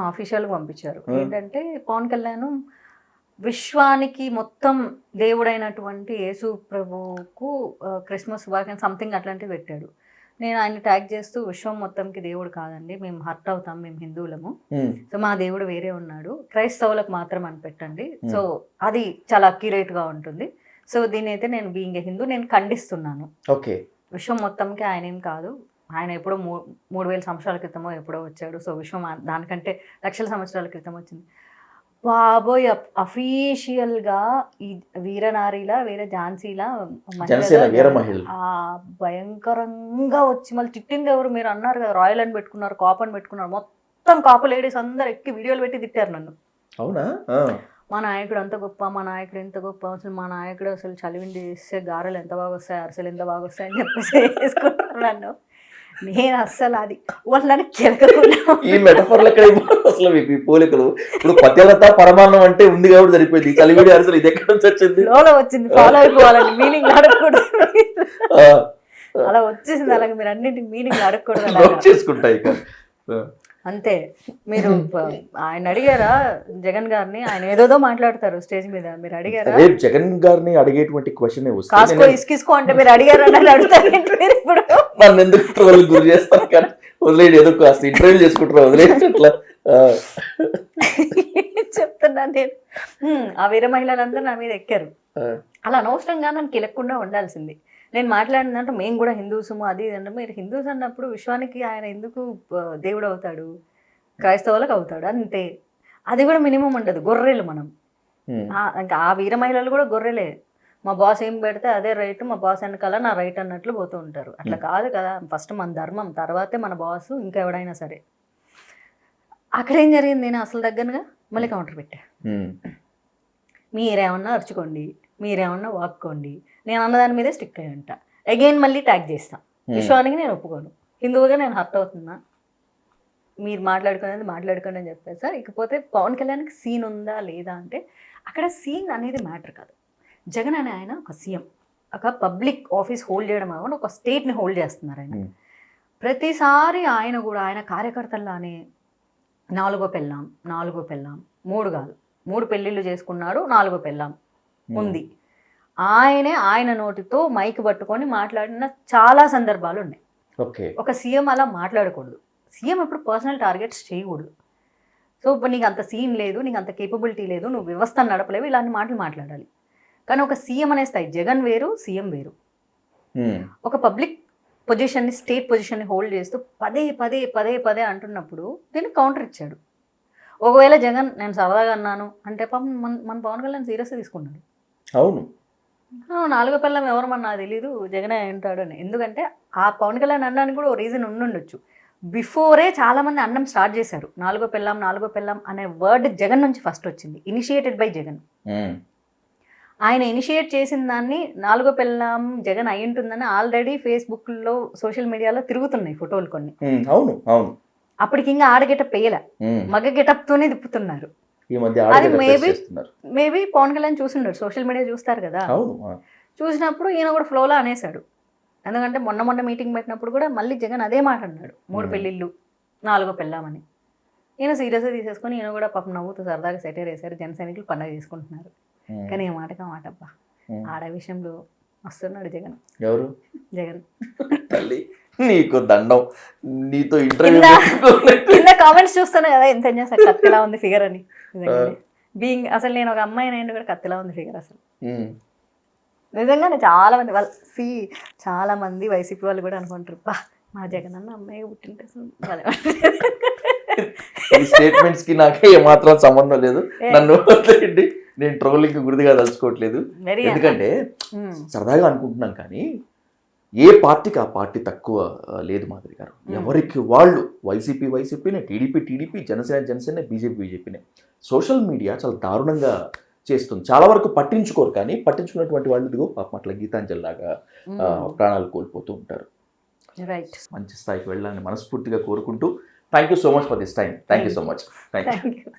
అఫీషియల్గా పంపించారు. ఏంటంటే పవన్ కళ్యాణ్ విశ్వానికి మొత్తం దేవుడైనటువంటి యేసు ప్రభువుకు క్రిస్మస్ శుభాకాంక్షలు సంథింగ్ అట్లాంటివి పెట్టాడు. నేను ఆయన ట్యాగ్ చేస్తూ విశ్వం మొత్తంకి దేవుడు కాదండి, మేము హర్ట్ అవుతాం, మేము హిందువులము, సో మా దేవుడు వేరే ఉన్నాడు, క్రైస్తవులకు మాత్రం అని పెట్టండి, సో అది చాలా అక్యురేట్ గా ఉంటుంది. సో దీని అయితే నేను బీయింగ్ ఏ హిందూ నేను ఖండిస్తున్నాను. ఓకే, విశ్వం మొత్తంకి ఆయన ఏం కాదు, ఆయన ఎప్పుడో 3000 సంవత్సరాల క్రితమో ఎప్పుడో వచ్చాడు. సో విశ్వం దానికంటే లక్షల సంవత్సరాల క్రితం వచ్చింది. బాబోయ్, అఫీషియల్ గా ఈ వీరనారీలా వీర ఝాన్సీలా భయంకరంగా వచ్చి మళ్ళీ తిట్టింది ఎవరు? మీరు అన్నారు కదా రాయల్ అని పెట్టుకున్నారు, కాప్ అని పెట్టుకున్నారు, మొత్తం కాపు లేడీస్ అందరు ఎక్కి వీడియోలు పెట్టి తిట్టారు నన్ను. అవునా? మా నాయకుడు అంత గొప్ప, మా నాయకుడు ఎంత గొప్ప, అసలు మా నాయకుడు అసలు చలివిండి చేస్తే గారెలు ఎంత బాగా వస్తాయి, అరసలు ఎంత బాగా వస్తాయి అని చెప్పేసి వేసుకుంటారు నన్ను. నేను అస్సలు అది వాళ్ళని కెలకకుండా ఈ మెటఫర్లు ఎక్కడ అసలు మీకు పోలికలు? ఇప్పుడు పత్యలత పరమాన్నం అంటే ఉంది కాబట్టి సరిపోయింది, చలివిడి అరసలు ఇది ఎక్కడ నుంచి వచ్చింది? లోలో వచ్చింది, ఫాలో అయిపోవాలని మీనింగ్ అడగకూడదు, అలా వచ్చేసింది. అలాగే మీరు అన్నింటి మీనింగ్ అడగకూడదు చేసుకుంటాయి అంతే. మీరు ఆయన అడిగారా జగన్ గారిని? ఆయన ఏదోదో మాట్లాడతారు స్టేజ్ మీద, మీరు అడిగారా? జగన్ గారిని అడిగేటువంటి క్వశ్చన్ కాసుకో ఇసుకిసుకో అంటే మీరు అడిగారా అని అడుగుతారు మీరు ఇప్పుడు. నన్ను ఎందుకు ట్రోల్ గురి చేస్తారు కానీ వదిలేడు, ఏదో కాస్త ఇంటర్వ్యూ చేసుకుంటారు వదిలేడు అట్లా చెప్తున్నాను నేను. ఆ వీర మహిళలందరూ నా మీద ఎక్కారు, అలా అనవసరంగా నన్ను కిలక్కుండా ఉండాల్సింది. నేను మాట్లాడిందంటే మేము కూడా హిందూసుము అది ఇది అంటే, మీరు హిందూస్ అన్నప్పుడు విశ్వానికి ఆయన ఎందుకు దేవుడు అవుతాడు, క్రైస్తవులకు అవుతాడు అంతే. అది కూడా మినిమం ఉండదు. గొర్రెలు మనం, ఇంకా ఆ వీర మహిళలు కూడా గొర్రెలే. మా బాస్ ఏం పెడితే అదే రైట్, మా బాస్ వెనకాల నా రైట్ అన్నట్లు పోతూ ఉంటారు. అట్లా కాదు కదా, ఫస్ట్ మన ధర్మం, తర్వాతే మన బాసు, ఇంకా ఎవడైనా సరే. అక్కడ ఏం జరిగింది? నేను అసలు దగ్గరగా మళ్ళీ కౌంటర్ పెట్టా. మీరేమన్నా అరుచుకోండి, మీరేమన్నా వాక్కోండి, నేను అన్నదాని మీదే స్టిక్ అయి ఉంటా. అగైన్ మళ్ళీ ట్యాగ్ చేస్తాను. విశ్వానికి నేను ఒప్పుకోను, హిందువుగా నేను హర్ట్ అవుతున్నా, మీరు మాట్లాడుకునేది మాట్లాడుకోండి అని చెప్పారు సార్. ఇకపోతే పవన్ కళ్యాణ్కి సీన్ ఉందా లేదా అంటే, అక్కడ సీన్ అనేది మ్యాటర్ కాదు. జగన్ అనే ఆయన ఒక సీఎం, ఒక పబ్లిక్ ఆఫీస్ హోల్డ్ చేయడం కాకుండా ఒక స్టేట్ని హోల్డ్ చేస్తున్నారు ఆయన. ప్రతిసారి ఆయన కూడా ఆయన కార్యకర్తల్లానే 4వ పెళ్ళాం 3 కాదు 3 పెళ్ళిళ్ళు చేసుకున్నాడు, 4వ పెళ్ళాం ఉంది. ఆయన నోటితో మైక్ పట్టుకొని మాట్లాడిన చాలా సందర్భాలు ఉన్నాయి. ఒక సీఎం అలా మాట్లాడకూడదు. సీఎం ఎప్పుడు పర్సనల్ టార్గెట్స్ చేయకూడదు. సో ఇప్పుడు నీకు అంత సీన్ లేదు, నీకు అంత కేపబిలిటీ లేదు, నువ్వు వ్యవస్థను నడపలేవు, ఇలాంటి మాటలు మాట్లాడాలి. కానీ ఒక సీఎం అనే స్థాయి, జగన్ వేరు, సీఎం వేరు. ఒక పబ్లిక్ పొజిషన్ని, స్టేట్ పొజిషన్ని హోల్డ్ చేస్తూ పదే పదే పదే పదే అంటున్నప్పుడు దీన్ని కౌంటర్ ఇచ్చాడు. ఒకవేళ జగన్ నేను సరదాగా అన్నాను అంటే పాపం మన పవన్ కళ్యాణ్ సీరియస్గా తీసుకున్నాడు. అవును, 4వ పిల్లం ఎవరమని నాకు తెలీదు, జగనే అంటాడు అని. ఎందుకంటే ఆ పవన్ కళ్యాణ్ అన్నానికి కూడా ఓ రీజన్ ఉండుండొచ్చు. బిఫోరే చాలా మంది అన్నం స్టార్ట్ చేశారు. 4వ పిల్లం అనే వర్డ్ జగన్ నుంచి ఫస్ట్ వచ్చింది, ఇనిషియేటెడ్ బై జగన్. ఆయన ఇనిషియేట్ చేసిన దాన్ని 4వ పిల్లం జగన్ అయి ఉంటుందని ఆల్రెడీ ఫేస్బుక్లో సోషల్ మీడియాలో తిరుగుతున్నాయి ఫోటోలు కొన్ని. అవును అవును, అప్పటికి ఇంకా ఆడ గెటప్ వేయలే, మగ గెటప్ తోనే తిప్పుతున్నారు. అది మేబీ పవన్ కళ్యాణ్ చూసిండారు, సోషల్ మీడియా చూస్తారు కదా, చూసినప్పుడు ఈయన కూడా ఫ్లోలో అనేసాడు. ఎందుకంటే మొన్న మీటింగ్ పెట్టినప్పుడు కూడా మళ్ళీ జగన్ అదే మాట అన్నాడు, 3 పెళ్ళిళ్ళు 4వ పెళ్ళామని. ఈయన సీరియస్గా తీసేసుకొని ఈయన కూడా పాపం నవ్వుతూ సరదాగా సెటైర్ వేశారు. జన సైనికులు పండగ చేసుకుంటున్నారు. కానీ ఏ మాటగా మాట అబ్బా, ఆడ విషయంలో వస్తున్నాడు జగన్. ఎవరు? జగన్. తల్లి నీకు దండం, నీతో ఇంటర్వ్యూ కింద కామెంట్స్ చూస్తున్నా కదా, ఎంత చేస్తారు కత్తిలా ఉంది ఫిగర్ అని. బీయింగ్ అసలు నేను ఒక అమ్మాయి నేను కూడా కత్తిలా ఉంది ఫిగర్ అసలు. నిజంగానే చాలా మంది చాలా మంది వైసీపీ వాళ్ళు కూడా అనుకుంటారు, బా మా జగన్ అన్న అమ్మాయి పుట్టింటే స్టేట్మెంట్స్ కి నాకే ఏమాత్రం సంబంధం లేదు. నన్ను నేను ట్రోలింగ్ గురిదిగా తలుచుకోవట్లేదు, ఎందుకంటే సరదాగా అనుకుంటున్నాం. కానీ ఏ పార్టీకి ఆ పార్టీ తక్కువ లేదు మాదిరి గారు. ఎవరికి వాళ్ళు వైసీపీనే, టీడీపీ, జనసేన, బీజేపీనే. సోషల్ మీడియా చాలా దారుణంగా చేస్తుంది. చాలా వరకు పట్టించుకోరు, కానీ పట్టించుకున్నటువంటి వాళ్ళు ఇదిగో పాపం అట్లా గీతాంజలి లాగా ప్రాణాలు కోల్పోతూ ఉంటారు. మంచి స్థాయికి వెళ్ళాలని మనస్ఫూర్తిగా కోరుకుంటూ thank you so much for this time. Thank you so much. Thank you.